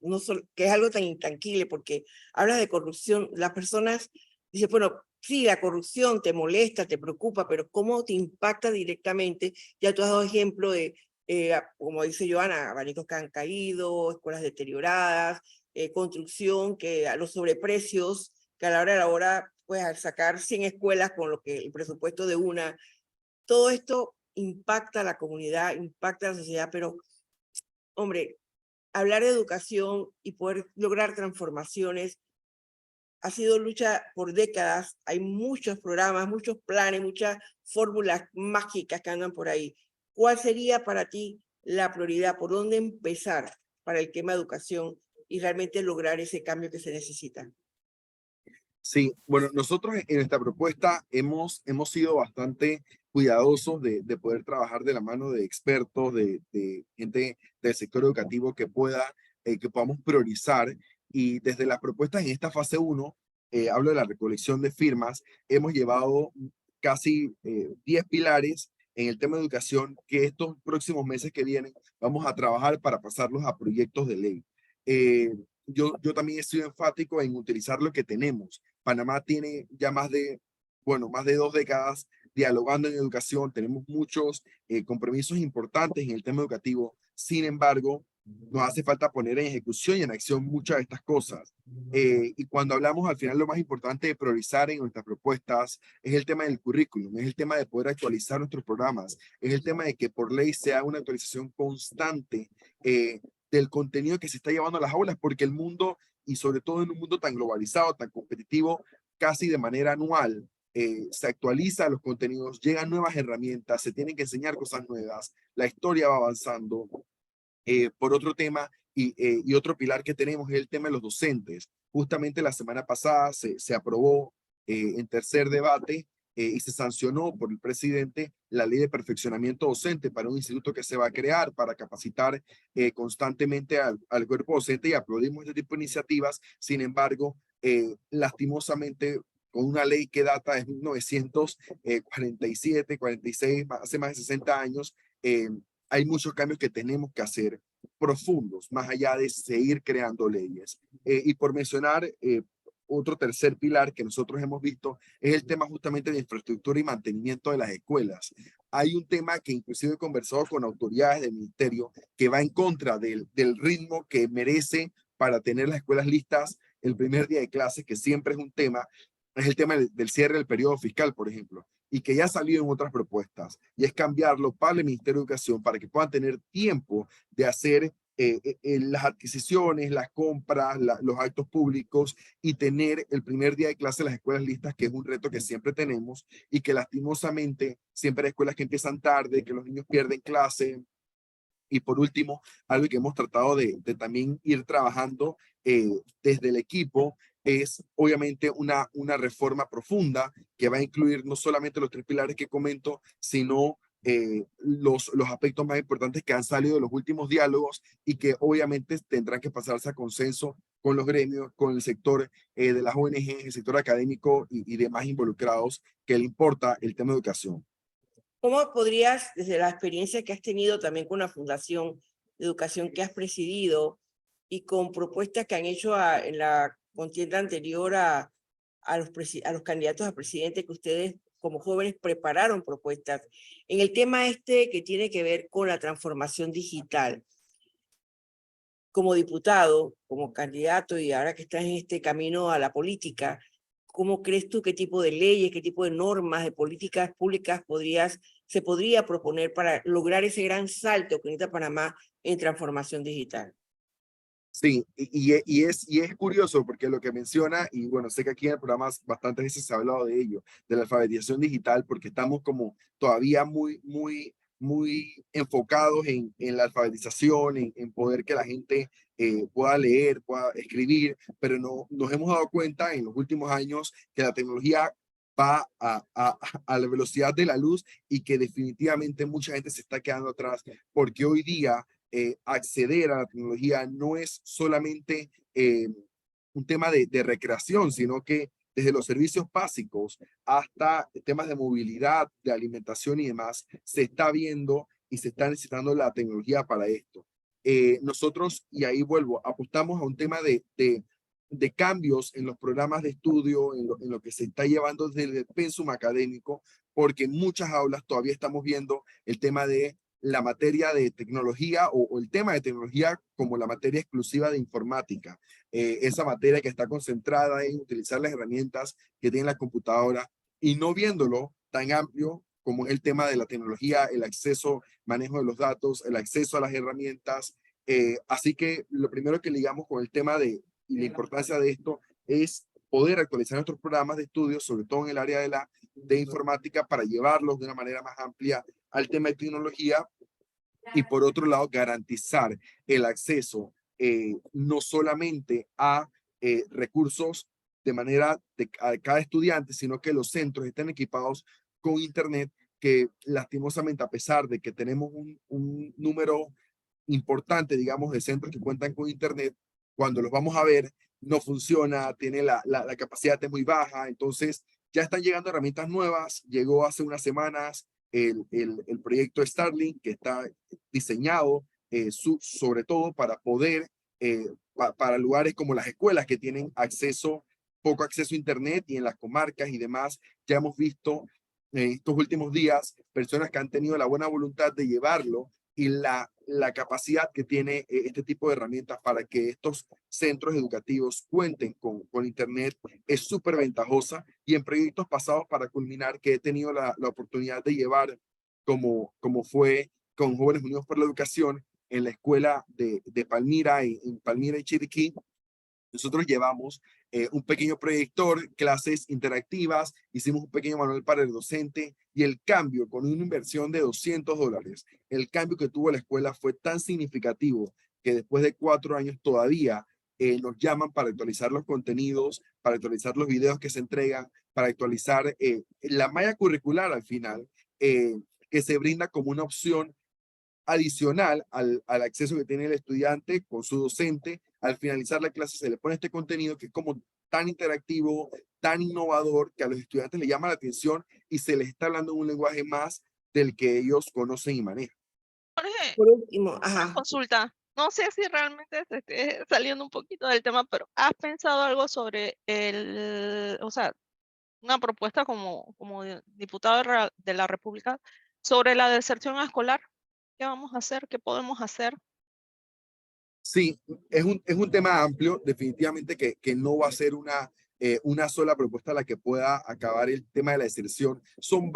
que es algo tan intangible, porque hablas de corrupción, las personas dicen, bueno, sí, la corrupción te molesta, te preocupa, pero ¿cómo te impacta directamente? Ya tú has dado ejemplo de, como dice Joana, abanicos que han caído, escuelas deterioradas, construcción, que a los sobreprecios, que a la hora, pues al sacar 100 escuelas con lo que el presupuesto de una, todo esto impacta a la comunidad, impacta a la sociedad, pero, hombre, hablar de educación y poder lograr transformaciones ha sido lucha por décadas. Hay muchos programas, muchos planes, muchas fórmulas mágicas que andan por ahí. ¿Cuál sería para ti la prioridad? ¿Por dónde empezar para el tema de educación y realmente lograr ese cambio que se necesita? Sí, bueno, nosotros en esta propuesta hemos sido bastante cuidadosos de poder trabajar de la mano de expertos, de gente del sector educativo que podamos priorizar. Y desde las propuestas en esta fase 1, hablo de la recolección de firmas, hemos llevado casi 10 pilares en el tema de educación que estos próximos meses que vienen vamos a trabajar para pasarlos a proyectos de ley. Yo también estoy enfático en utilizar lo que tenemos. Panamá tiene ya más de 2 décadas dialogando en educación, tenemos muchos compromisos importantes en el tema educativo. Sin embargo, nos hace falta poner en ejecución y en acción muchas de estas cosas. Y cuando hablamos, al final lo más importante de priorizar en nuestras propuestas es el tema del currículum, es el tema de poder actualizar nuestros programas, es el tema de que por ley sea una actualización constante del contenido que se está llevando a las aulas, porque el mundo, y sobre todo en un mundo tan globalizado, tan competitivo, casi de manera anual, se actualiza los contenidos, llegan nuevas herramientas, se tienen que enseñar cosas nuevas, la historia va avanzando. Por otro tema y otro pilar que tenemos es el tema de los docentes. Justamente la semana pasada se aprobó en tercer debate y se sancionó por el presidente la ley de perfeccionamiento docente para un instituto que se va a crear para capacitar constantemente al cuerpo docente, y aplaudimos este tipo de iniciativas. Sin embargo, lastimosamente, con una ley que data de 1947, 46, hace más de 60 años, hay muchos cambios que tenemos que hacer profundos, más allá de seguir creando leyes. Y por mencionar otro tercer pilar que nosotros hemos visto es el tema justamente de infraestructura y mantenimiento de las escuelas. Hay un tema que inclusive he conversado con autoridades del ministerio que va en contra del ritmo que merece para tener las escuelas listas el primer día de clase, que siempre es un tema. Es el tema del cierre del periodo fiscal, por ejemplo, y que ya ha salido en otras propuestas, y es cambiarlo para el Ministerio de Educación para que puedan tener tiempo de hacer las adquisiciones, las compras, los actos públicos, y tener el primer día de clase las escuelas listas, que es un reto que siempre tenemos y que lastimosamente siempre hay escuelas que empiezan tarde, que los niños pierden clase. Y por último, algo que hemos tratado de también ir trabajando desde el equipo es obviamente una reforma profunda que va a incluir no solamente los tres pilares que comento, sino los aspectos más importantes que han salido de los últimos diálogos y que obviamente tendrán que pasarse a consenso con los gremios, con el sector de las ONG, el sector académico y demás involucrados que le importa el tema de educación. ¿Cómo podrías, desde la experiencia que has tenido también con la Fundación de Educación que has presidido y con propuestas que han hecho en la contienda anterior a los candidatos a presidente, que ustedes como jóvenes prepararon propuestas, en el tema que tiene que ver con la transformación digital? Como diputado, como candidato, y ahora que estás en este camino a la política, ¿cómo crees tú qué tipo de leyes, qué tipo de normas, de políticas públicas se podría proponer para lograr ese gran salto que necesita Panamá en transformación digital? Sí, y es curioso porque lo que menciona, y bueno, sé que aquí en el programa bastantes veces se ha hablado de ello, de la alfabetización digital, porque estamos como todavía muy enfocados en la alfabetización, en poder que la gente pueda leer, pueda escribir, pero no nos hemos dado cuenta en los últimos años que la tecnología va a la velocidad de la luz, y que definitivamente mucha gente se está quedando atrás, porque hoy día acceder a la tecnología no es solamente un tema de recreación, sino que desde los servicios básicos hasta temas de movilidad, de alimentación y demás, se está viendo y se está necesitando la tecnología para esto. Nosotros, y ahí vuelvo, apostamos a un tema de cambios en los programas de estudio, en lo que se está llevando desde el pensum académico, porque en muchas aulas todavía estamos viendo el tema de la materia de tecnología o el tema de tecnología como la materia exclusiva de informática. Esa materia que está concentrada en utilizar las herramientas que tiene la computadora, y no viéndolo tan amplio como es el tema de la tecnología, el acceso, manejo de los datos, el acceso a las herramientas. Así que lo primero que ligamos con el tema y la importancia de esto es poder actualizar nuestros programas de estudio, sobre todo en el área de informática, para llevarlos de una manera más amplia al tema de tecnología, y por otro lado garantizar el acceso no solamente a recursos de manera a cada estudiante, sino que los centros estén equipados con internet, que lastimosamente, a pesar de que tenemos un número importante, digamos, de centros que cuentan con internet, cuando los vamos a ver no funciona, tiene la capacidad muy baja. Entonces ya están llegando herramientas nuevas. Llegó hace unas semanas el proyecto Starlink, que está diseñado sobre todo para poder, para lugares como las escuelas que tienen poco acceso a internet, y en las comarcas y demás. Ya hemos visto en estos últimos días personas que han tenido la buena voluntad de llevarlo, y la la capacidad que tiene este tipo de herramientas para que estos centros educativos cuenten con Internet es súper ventajosa, y en proyectos pasados para culminar que he tenido la oportunidad de llevar, como fue con Jóvenes Unidos por la Educación en la escuela de Palmira, en Palmira y Chiriquí, nosotros llevamos un pequeño proyector, clases interactivas, hicimos un pequeño manual para el docente, y el cambio con una inversión de $200, el cambio que tuvo la escuela fue tan significativo que después de 4 años todavía nos llaman para actualizar los contenidos, para actualizar los videos que se entregan, para actualizar la malla curricular al final, que se brinda como una opción adicional al acceso que tiene el estudiante con su docente. Al finalizar la clase se le pone este contenido que es como tan interactivo, tan innovador, que a los estudiantes les llama la atención y se les está hablando en un lenguaje más del que ellos conocen y manejan. Jorge, Por último, una ajá, consulta. No sé si realmente se esté saliendo un poquito del tema, pero ¿has pensado algo sobre o sea, una propuesta como diputado de la República sobre la deserción escolar? ¿Qué vamos a hacer? ¿Qué podemos hacer? Sí, es un tema amplio, definitivamente que no va a ser una sola propuesta la que pueda acabar el tema de la deserción. Son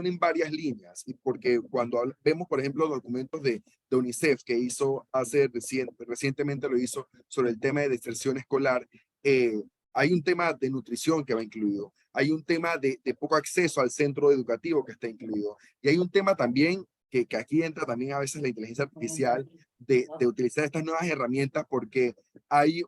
en varias líneas, y porque cuando vemos, por ejemplo, documentos de UNICEF que hizo recientemente lo hizo sobre el tema de deserción escolar, hay un tema de nutrición que va incluido, hay un tema de poco acceso al centro educativo que está incluido, y hay un tema también que aquí entra también a veces la inteligencia artificial, de utilizar estas nuevas herramientas, porque hay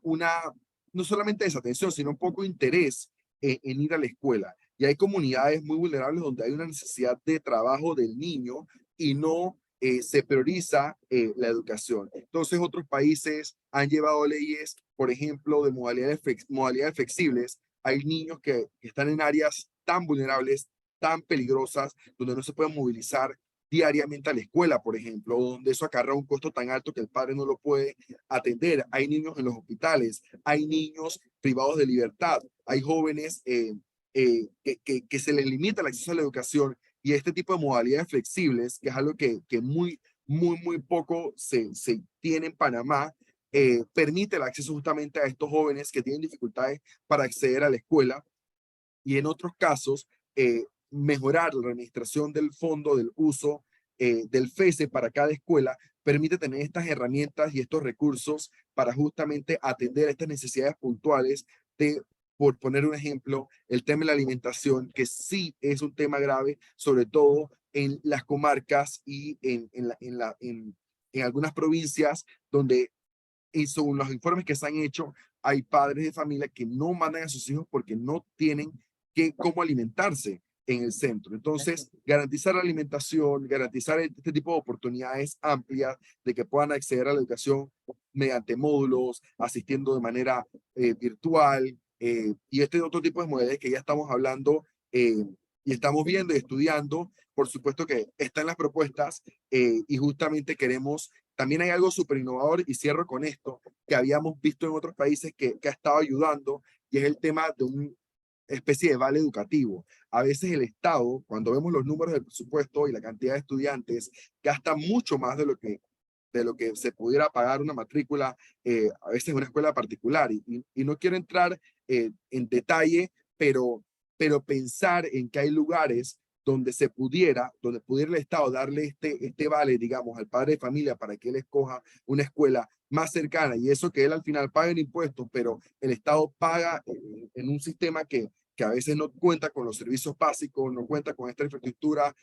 no solamente desatención, sino un poco interés en ir a la escuela. Y hay comunidades muy vulnerables donde hay una necesidad de trabajo del niño y no se prioriza la educación. Entonces otros países han llevado leyes, por ejemplo, de modalidades flexibles. Hay niños que están en áreas tan vulnerables, tan peligrosas, donde no se pueden movilizar diariamente a la escuela, por ejemplo, donde eso acarrea un costo tan alto que el padre no lo puede atender. Hay niños en los hospitales, hay niños privados de libertad, hay jóvenes que se les limita el acceso a la educación, y este tipo de modalidades flexibles, que es algo que muy poco se tiene en Panamá, permite el acceso justamente a estos jóvenes que tienen dificultades para acceder a la escuela, y en otros casos, mejorar la administración del fondo, del uso del FESE para cada escuela, permite tener estas herramientas y estos recursos para justamente atender estas necesidades puntuales por poner un ejemplo, el tema de la alimentación, que sí es un tema grave, sobre todo en las comarcas y en algunas provincias donde, y según los informes que se han hecho, hay padres de familia que no mandan a sus hijos porque no tienen cómo alimentarse en el centro. Entonces, garantizar la alimentación, garantizar este tipo de oportunidades amplias de que puedan acceder a la educación mediante módulos, asistiendo de manera virtual, y este otro tipo de modalidades que ya estamos hablando y estamos viendo y estudiando. Por supuesto que están las propuestas, y justamente queremos, también hay algo súper innovador, y cierro con esto, que habíamos visto en otros países que ha estado ayudando, y es el tema de una especie de vale educativo. A veces el Estado, cuando vemos los números del presupuesto y la cantidad de estudiantes, gasta mucho más de lo que se pudiera pagar una matrícula, a veces en una escuela particular, y no quiero entrar en detalle, pero pensar en que hay lugares donde pudiera el Estado darle este vale, digamos, al padre de familia para que él escoja una escuela más cercana, y eso que él al final paga en impuestos, pero el Estado paga en un sistema que a veces no cuenta con los servicios básicos, no cuenta con esta infraestructura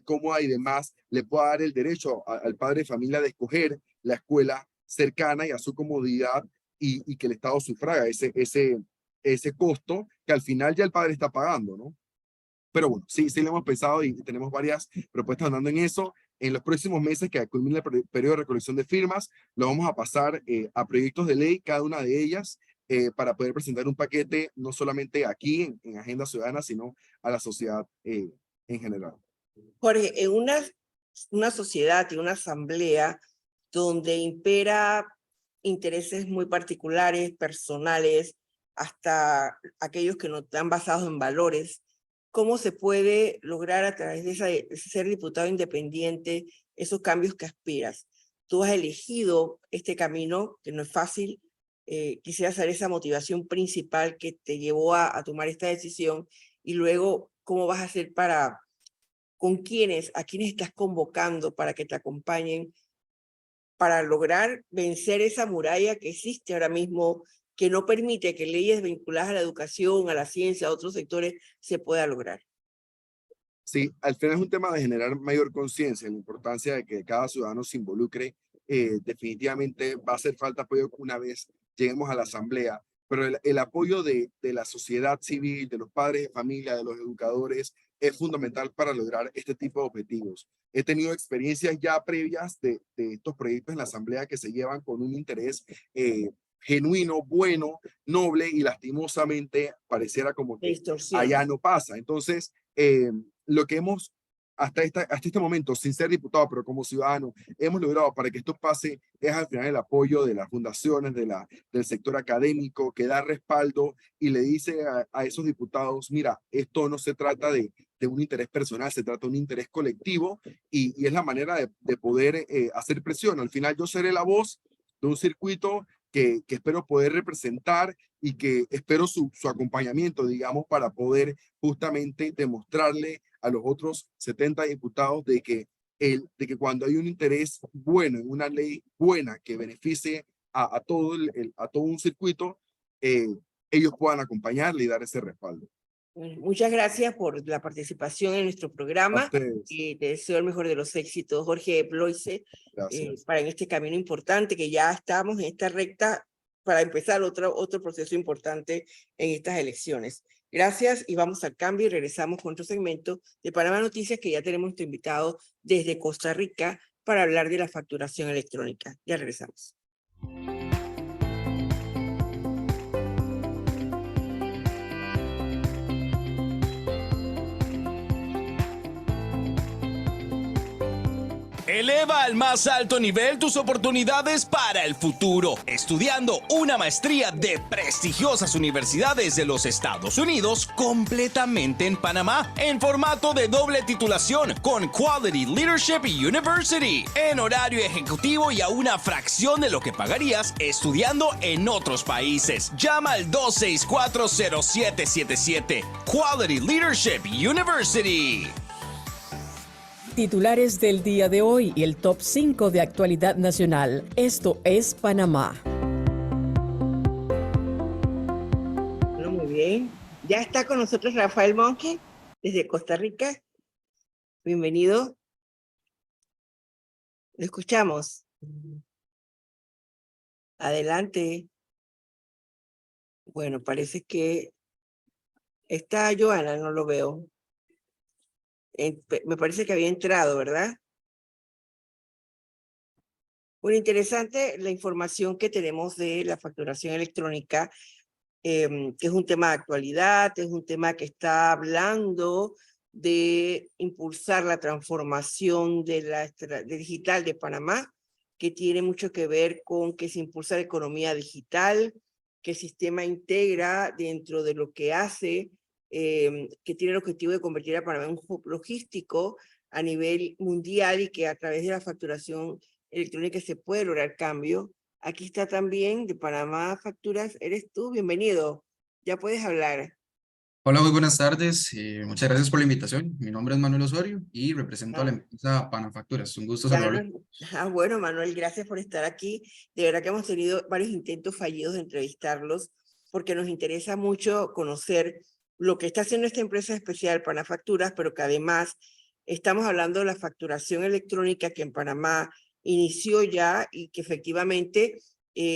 cómoda y demás, le pueda dar el derecho al padre de familia de escoger la escuela cercana y a su comodidad, y que el Estado sufraga ese costo que al final ya el padre está pagando, ¿no? Pero bueno, sí lo hemos pensado, y tenemos varias propuestas andando en eso. En los próximos meses que culmine el periodo de recolección de firmas, lo vamos a pasar a proyectos de ley, cada una de ellas, para poder presentar un paquete no solamente aquí en Agenda Ciudadana, sino a la sociedad en general. Jorge, en una sociedad y una asamblea donde impera intereses muy particulares, personales, hasta aquellos que no están basados en valores, ¿cómo se puede lograr a través de ser diputado independiente esos cambios que aspiras? tú has elegido este camino, que no es fácil. Quisiera saber esa motivación principal que te llevó a tomar esta decisión y luego cómo vas a hacer a quiénes estás convocando para que te acompañen para lograr vencer esa muralla que existe ahora mismo, que no permite que leyes vinculadas a la educación, a la ciencia, a otros sectores, se pueda lograr. Sí, al final es un tema de generar mayor conciencia, la importancia de que cada ciudadano se involucre. Definitivamente va a hacer falta apoyo una vez lleguemos a la asamblea, pero el apoyo de la sociedad civil, de los padres de familia, de los educadores, es fundamental para lograr este tipo de objetivos. He tenido experiencias ya previas de estos proyectos en la asamblea que se llevan con un interés genuino, bueno, noble, y lastimosamente pareciera como que allá no pasa. Entonces, lo que hemos hasta este momento, sin ser diputado, pero como ciudadano, hemos logrado para que esto pase es al final el apoyo de las fundaciones, del sector académico, que da respaldo y le dice a esos diputados, mira, esto no se trata de un interés personal, se trata de un interés colectivo, y es la manera de poder hacer presión. Al final yo seré la voz de un circuito que espero poder representar y que espero su acompañamiento, digamos, para poder justamente demostrarle a los otros 70 diputados de que cuando hay un interés bueno, en una ley buena que beneficie a todo un circuito, ellos puedan acompañarle y dar ese respaldo. Muchas gracias por la participación en nuestro programa y te deseo el mejor de los éxitos, Jorge Bloise, para en este camino importante que ya estamos en esta recta para empezar otro proceso importante en estas elecciones. Gracias y vamos al cambio y regresamos con otro segmento de Panamá Noticias que ya tenemos nuestro invitado desde Costa Rica para hablar de la facturación electrónica. Ya regresamos. Eleva al más alto nivel tus oportunidades para el futuro, estudiando una maestría de prestigiosas universidades de los Estados Unidos completamente en Panamá, en formato de doble titulación con Quality Leadership University, en horario ejecutivo y a una fracción de lo que pagarías estudiando en otros países. Llama al 264-0777. Quality Leadership University. Titulares del día de hoy y el top 5 de actualidad nacional. Esto es Panamá. Bueno, muy bien. Ya está con nosotros Rafael Monge desde Costa Rica. Bienvenido. Lo escuchamos. Adelante. Bueno, parece que está Joana, no lo veo. Me parece que había entrado, ¿verdad? Bueno, interesante la información que tenemos de la facturación electrónica, que es un tema de actualidad, es un tema que está hablando de impulsar la transformación de digital de Panamá, que tiene mucho que ver con que se impulsa la economía digital, que el sistema integra dentro de lo que hace, que tiene el objetivo de convertir a Panamá en un hub logístico a nivel mundial y que a través de la facturación electrónica se puede lograr cambio. Aquí está también de Panamá Facturas, eres tú, bienvenido, ya puedes hablar. Hola, muy buenas tardes, muchas gracias por la invitación. Mi nombre es Manuel Osorio y represento a la empresa Panafacturas. Un gusto saludarlo. Bueno, Manuel, gracias por estar aquí. De verdad que hemos tenido varios intentos fallidos de entrevistarlos porque nos interesa mucho conocer lo que está haciendo esta empresa especial, Panafacturas, pero que además estamos hablando de la facturación electrónica que en Panamá inició ya y que efectivamente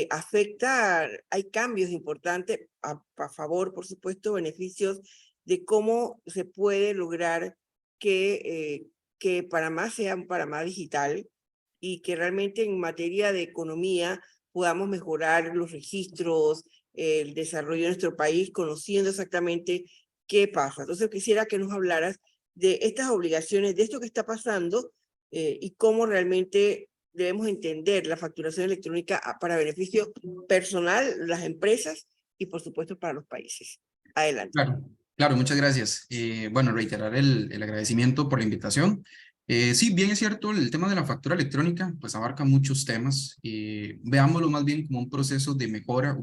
afecta, hay cambios importantes a favor, por supuesto, beneficios de cómo se puede lograr que Panamá sea un Panamá digital y que realmente en materia de economía podamos mejorar los registros, el desarrollo de nuestro país, conociendo exactamente qué pasa. Entonces quisiera que nos hablaras de estas obligaciones, de esto que está pasando y cómo realmente debemos entender la facturación electrónica para beneficio personal, las empresas y por supuesto para los países. Adelante. Claro, muchas gracias. Bueno, reiterar el agradecimiento por la invitación. Sí, bien es cierto, el tema de la factura electrónica pues abarca muchos temas. Veámoslo más bien como un proceso de mejora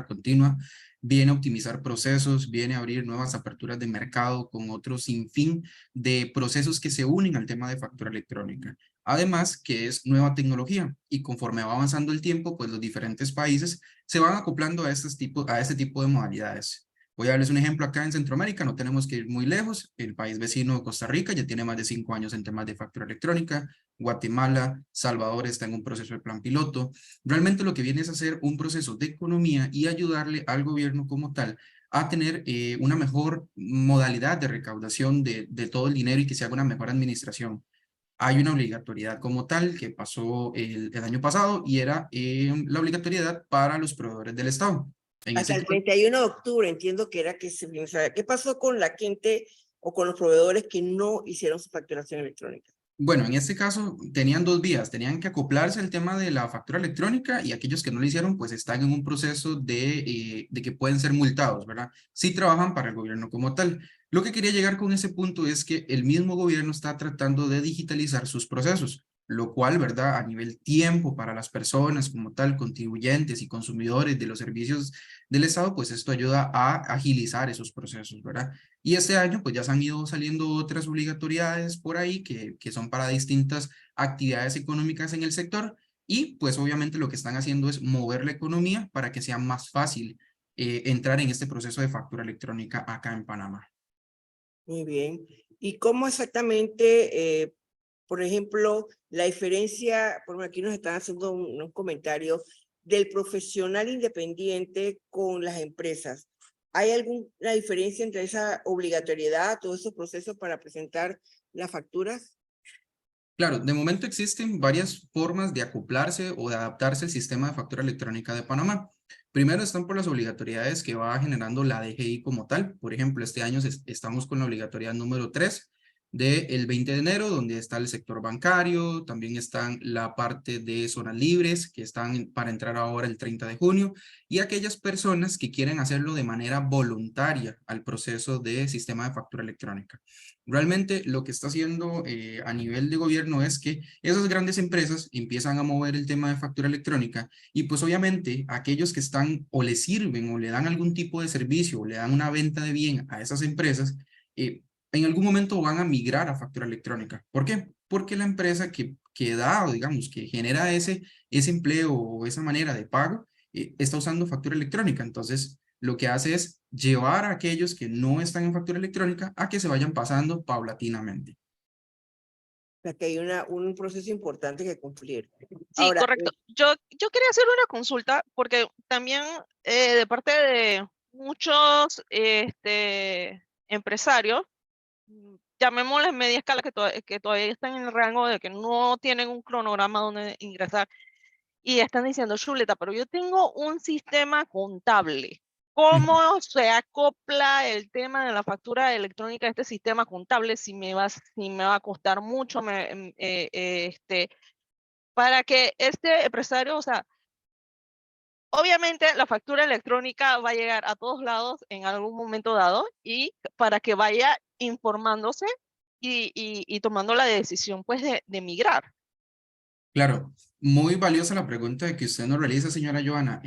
continua. Viene a optimizar procesos, viene a abrir nuevas aperturas de mercado con otro sinfín de procesos que se unen al tema de factura electrónica. Además que es nueva tecnología y conforme va avanzando el tiempo, pues los diferentes países se van acoplando a este tipo de modalidades. Voy a darles un ejemplo acá en Centroamérica, no tenemos que ir muy lejos. El país vecino, Costa Rica, ya tiene más de 5 años en temas de factura electrónica. Guatemala, Salvador está en un proceso de plan piloto. Realmente lo que viene es hacer un proceso de economía y ayudarle al gobierno como tal a tener una mejor modalidad de recaudación de todo el dinero y que se haga una mejor administración. Hay una obligatoriedad como tal que pasó el año pasado y era la obligatoriedad para los proveedores del Estado. Hasta el 31 de octubre entiendo que era que se pensaba. ¿Qué pasó con la gente o con los proveedores que no hicieron su facturación electrónica? Bueno, en este caso tenían dos vías, tenían que acoplarse al tema de la factura electrónica y aquellos que no lo hicieron pues están en un proceso de que pueden ser multados, ¿verdad? Si trabajan para el gobierno como tal. Lo que quería llegar con ese punto es que el mismo gobierno está tratando de digitalizar sus procesos, lo cual, ¿verdad? A nivel tiempo para las personas como tal, contribuyentes y consumidores de los servicios del Estado, pues esto ayuda a agilizar esos procesos, ¿verdad? Y este año pues ya se han ido saliendo otras obligatoriedades por ahí que son para distintas actividades económicas en el sector y pues obviamente lo que están haciendo es mover la economía para que sea más fácil entrar en este proceso de factura electrónica acá en Panamá. Muy bien. ¿Y cómo exactamente, por ejemplo, la diferencia, por aquí nos están haciendo unos comentarios del profesional independiente con las empresas? ¿Hay alguna diferencia entre esa obligatoriedad, todos esos procesos para presentar las facturas? Claro, de momento existen varias formas de acoplarse o de adaptarse al sistema de factura electrónica de Panamá. Primero están por las obligatoriedades que va generando la DGI como tal. Por ejemplo, este año estamos con la obligatoriedad número 3 del 20 de enero, donde está el sector bancario, también están la parte de zonas libres, que están para entrar ahora el 30 de junio, y aquellas personas que quieren hacerlo de manera voluntaria al proceso de sistema de factura electrónica. Realmente lo que está haciendo a nivel de gobierno es que esas grandes empresas empiezan a mover el tema de factura electrónica y pues obviamente aquellos que están o le sirven o le dan algún tipo de servicio o le dan una venta de bien a esas empresas, en algún momento van a migrar a factura electrónica. ¿Por qué? Porque la empresa que da, o digamos, que genera ese empleo o esa manera de pago, está usando factura electrónica. Entonces, lo que hace es llevar a aquellos que no están en factura electrónica a que se vayan pasando paulatinamente. O sea, que hay un proceso importante que cumplir. Sí, ahora, correcto. Yo quería hacer una consulta porque también de parte de muchos empresarios, llamémosles media escala, que todavía están en el rango de que no tienen un cronograma donde ingresar y están diciendo, Chuleta, pero yo tengo un sistema contable. ¿Cómo se acopla el tema de la factura electrónica a este sistema contable si me va a costar mucho para que este empresario, o sea, obviamente la factura electrónica va a llegar a todos lados en algún momento dado y para que vaya informándose y tomando la decisión pues de migrar? Claro, muy valiosa la pregunta que usted nos realiza, señora Joana.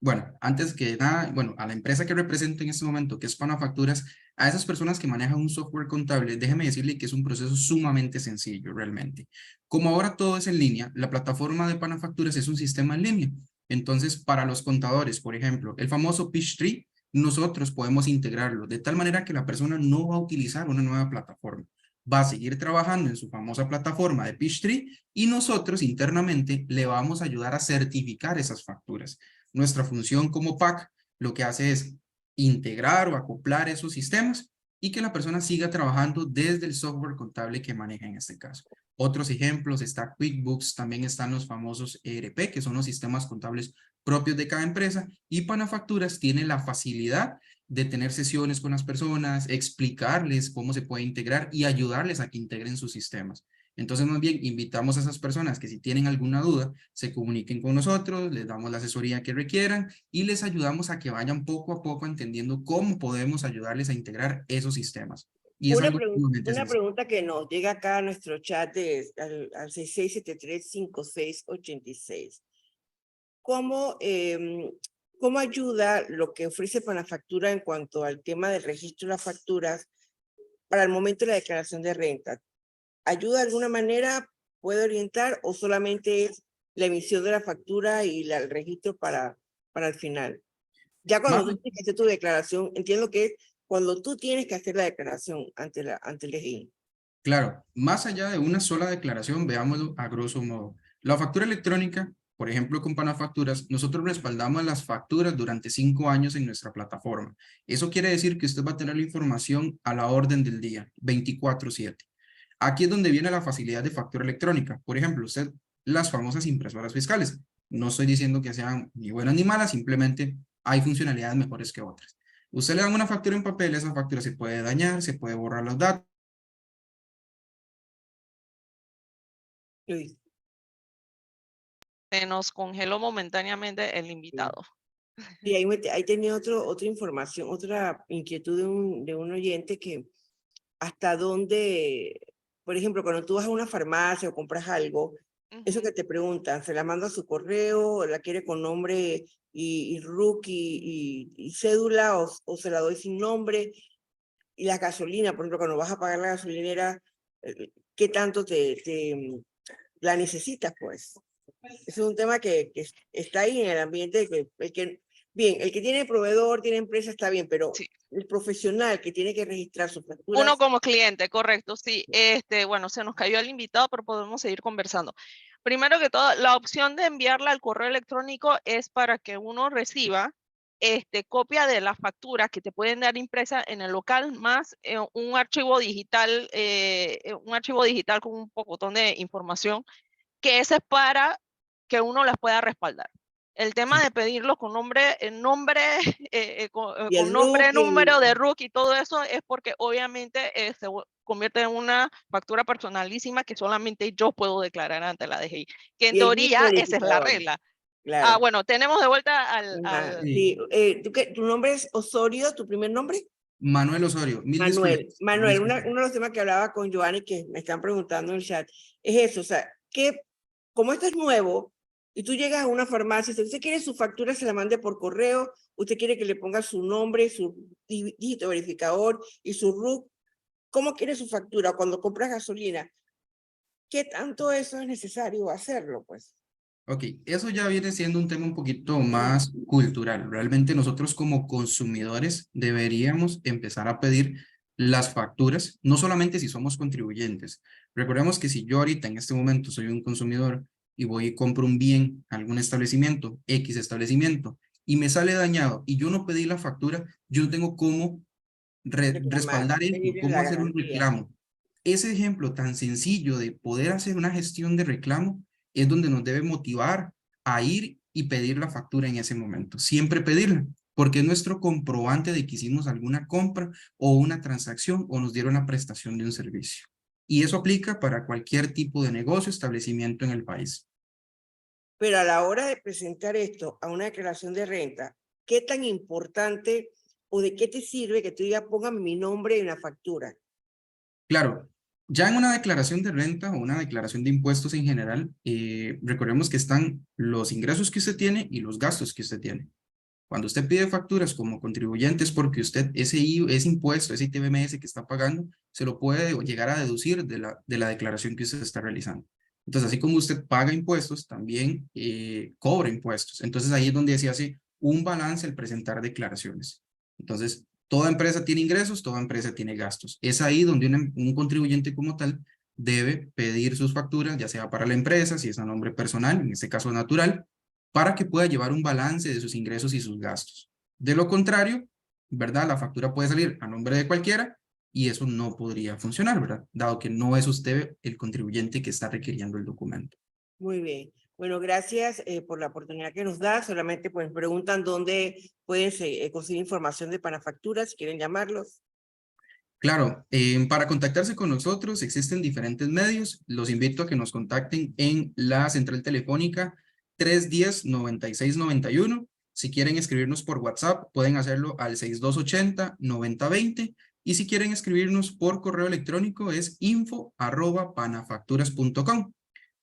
Bueno, antes que nada, bueno, a la empresa que represento en este momento, que es Panafacturas, a esas personas que manejan un software contable, déjeme decirle que es un proceso sumamente sencillo realmente. Como ahora todo es en línea, la plataforma de Panafacturas es un sistema en línea. Entonces, para los contadores, por ejemplo, el famoso Peachtree, nosotros podemos integrarlo de tal manera que la persona no va a utilizar una nueva plataforma. Va a seguir trabajando en su famosa plataforma de Peachtree y nosotros internamente le vamos a ayudar a certificar esas facturas. Nuestra función como PAC lo que hace es integrar o acoplar esos sistemas y que la persona siga trabajando desde el software contable que maneja en este caso. Otros ejemplos está QuickBooks, también están los famosos ERP, que son los sistemas contables propios de cada empresa, y Panafacturas tiene la facilidad de tener sesiones con las personas, explicarles cómo se puede integrar y ayudarles a que integren sus sistemas. Entonces, más bien, invitamos a esas personas que si tienen alguna duda, se comuniquen con nosotros, les damos la asesoría que requieran y les ayudamos a que vayan poco a poco entendiendo cómo podemos ayudarles a integrar esos sistemas. Y es algo sumamente Una sencillo. pregunta que nos llega acá a nuestro chat al 6673-5686. ¿Cómo, ¿Cómo ayuda lo que ofrece Panafactura en cuanto al tema del registro de las facturas para el momento de la declaración de renta? ¿Ayuda de alguna manera? ¿Puede orientar o solamente es la emisión de la factura y el registro para el final? Ya cuando tú tienes que hacer tu declaración, entiendo que es cuando tú tienes que hacer la declaración ante el DGI. Claro, más allá de una sola declaración, veámoslo a grosso modo. La factura electrónica, por ejemplo, con Panafacturas, nosotros respaldamos las facturas durante 5 años en nuestra plataforma. Eso quiere decir que usted va a tener la información a la orden del día, 24/7. Aquí es donde viene la facilidad de factura electrónica. Por ejemplo, usted, las famosas impresoras fiscales. No estoy diciendo que sean ni buenas ni malas, simplemente hay funcionalidades mejores que otras. Usted le da una factura en papel, esa factura se puede dañar, se puede borrar los datos. Luis. Se nos congeló momentáneamente el invitado. Y ahí tenía otra información, otra inquietud de un oyente que hasta dónde, por ejemplo, cuando tú vas a una farmacia o compras algo, eso que te preguntan, ¿se la manda a su correo, la quiere con nombre y RUC y cédula o se la doy sin nombre? Y la gasolina, por ejemplo, cuando vas a pagar la gasolinera, ¿qué tanto la necesitas, pues? Es un tema que está ahí en el ambiente, el que tiene proveedor, tiene empresa, está bien, pero Sí. el profesional que tiene que registrar sus facturas. Uno como cliente, correcto, sí. Bueno, se nos cayó el invitado, pero podemos seguir conversando. Primero que todo, la opción de enviarla al correo electrónico es para que uno reciba copia de la factura que te pueden dar impresa en el local, más un archivo digital con un pocotón de información, que ese es para que uno las pueda respaldar. El tema de pedirlo con nombre, con nombre, número de RUC y todo eso es porque obviamente se convierte en una factura personalísima que solamente yo puedo declarar ante la DGI. Que en teoría esa es la regla. Claro. Ah, bueno, tenemos de vuelta al... Sí. ¿Tu nombre es Osorio, tu primer nombre? Manuel Osorio. Manuel, uno de los temas que hablaba con Joanny, que me están preguntando en el chat, es eso, o sea, que como esto es nuevo, y tú llegas a una farmacia, si usted quiere su factura, se la mande por correo, usted quiere que le ponga su nombre, su dígito verificador y su RUC, ¿cómo quiere su factura? Cuando compras gasolina, ¿qué tanto eso es necesario hacerlo, pues? Ok, eso ya viene siendo un tema un poquito más cultural. Realmente nosotros como consumidores deberíamos empezar a pedir las facturas, no solamente si somos contribuyentes. Recordemos que si yo ahorita en este momento soy un consumidor y voy y compro un bien a algún establecimiento, X establecimiento, y me sale dañado y yo no pedí la factura, yo no tengo cómo respaldar eso, cómo hacer un reclamo. Ese ejemplo tan sencillo de poder hacer una gestión de reclamo es donde nos debe motivar a ir y pedir la factura en ese momento. Siempre pedirla, porque es nuestro comprobante de que hicimos alguna compra o una transacción o nos dieron la prestación de un servicio. Y eso aplica para cualquier tipo de negocio, establecimiento en el país. Pero a la hora de presentar esto a una declaración de renta, ¿qué tan importante o de qué te sirve que tú digas, póngame mi nombre en la factura? Claro, ya en una declaración de renta o una declaración de impuestos en general, recordemos que están los ingresos que usted tiene y los gastos que usted tiene. Cuando usted pide facturas como contribuyentes porque usted ese impuesto, ese ITBMS que está pagando, se lo puede llegar a deducir de la declaración que usted está realizando. Entonces, así como usted paga impuestos, también cobra impuestos. Entonces, ahí es donde se hace un balance al presentar declaraciones. Entonces, toda empresa tiene ingresos, toda empresa tiene gastos. Es ahí donde un contribuyente como tal debe pedir sus facturas, ya sea para la empresa, si es a nombre personal, en este caso natural, para que pueda llevar un balance de sus ingresos y sus gastos. De lo contrario, ¿verdad? La factura puede salir a nombre de cualquiera y eso no podría funcionar, ¿verdad? Dado que no es usted el contribuyente que está requiriendo el documento. Muy bien. Bueno, gracias por la oportunidad que nos da. Solamente pues preguntan dónde pueden conseguir información de Panafacturas, si quieren llamarlos. Claro, para contactarse con nosotros existen diferentes medios. Los invito a que nos contacten en la central telefónica 310-9691. Si quieren escribirnos por WhatsApp, pueden hacerlo al 6280-9020 Y si quieren escribirnos por correo electrónico es info@panafacturas.com.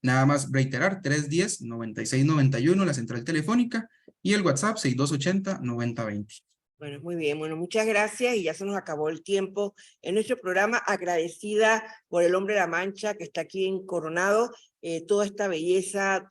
Nada más reiterar, 310-9691, la central telefónica, y el WhatsApp 6280-9020. Bueno, muy bien. Bueno, muchas gracias y ya se nos acabó el tiempo en nuestro programa. Agradecida por el Hombre de la Mancha que está aquí en Coronado, toda esta belleza,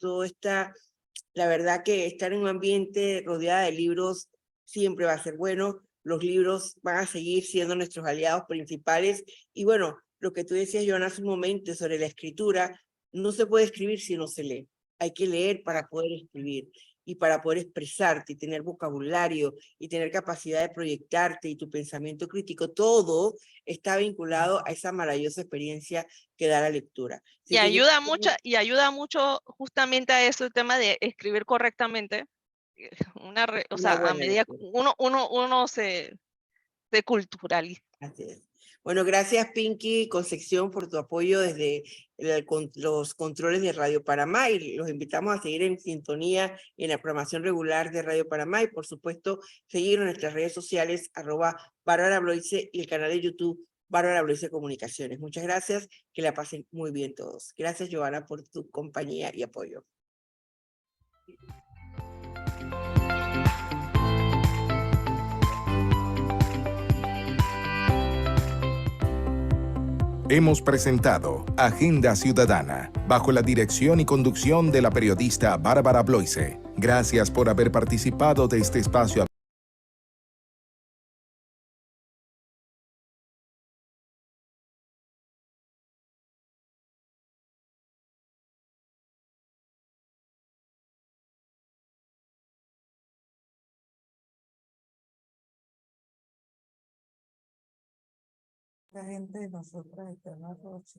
la verdad que estar en un ambiente rodeada de libros siempre va a ser bueno. Los libros van a seguir siendo nuestros aliados principales. Y bueno, lo que tú decías, Joana, hace un momento sobre la escritura, no se puede escribir si no se lee. Hay que leer para poder escribir y para poder expresarte y tener vocabulario y tener capacidad de proyectarte y tu pensamiento crítico. Todo está vinculado a esa maravillosa experiencia que da la lectura. Y ayuda mucho justamente a eso, el tema de escribir correctamente. O sea, a medida que uno se culturaliza. Así es. Bueno, gracias Pinky Concepción por tu apoyo desde los controles de Radio Panamá y los invitamos a seguir en sintonía en la programación regular de Radio Panamá y por supuesto seguir en nuestras redes sociales @Bárbara Bloise y el canal de YouTube Bárbara Bloise Comunicaciones. Muchas gracias, que la pasen muy bien todos. Gracias Joana por tu compañía y apoyo. Hemos presentado Agenda Ciudadana, bajo la dirección y conducción de la periodista Bárbara Bloise. Gracias por haber participado de este espacio. La gente de nosotras está en la rocha.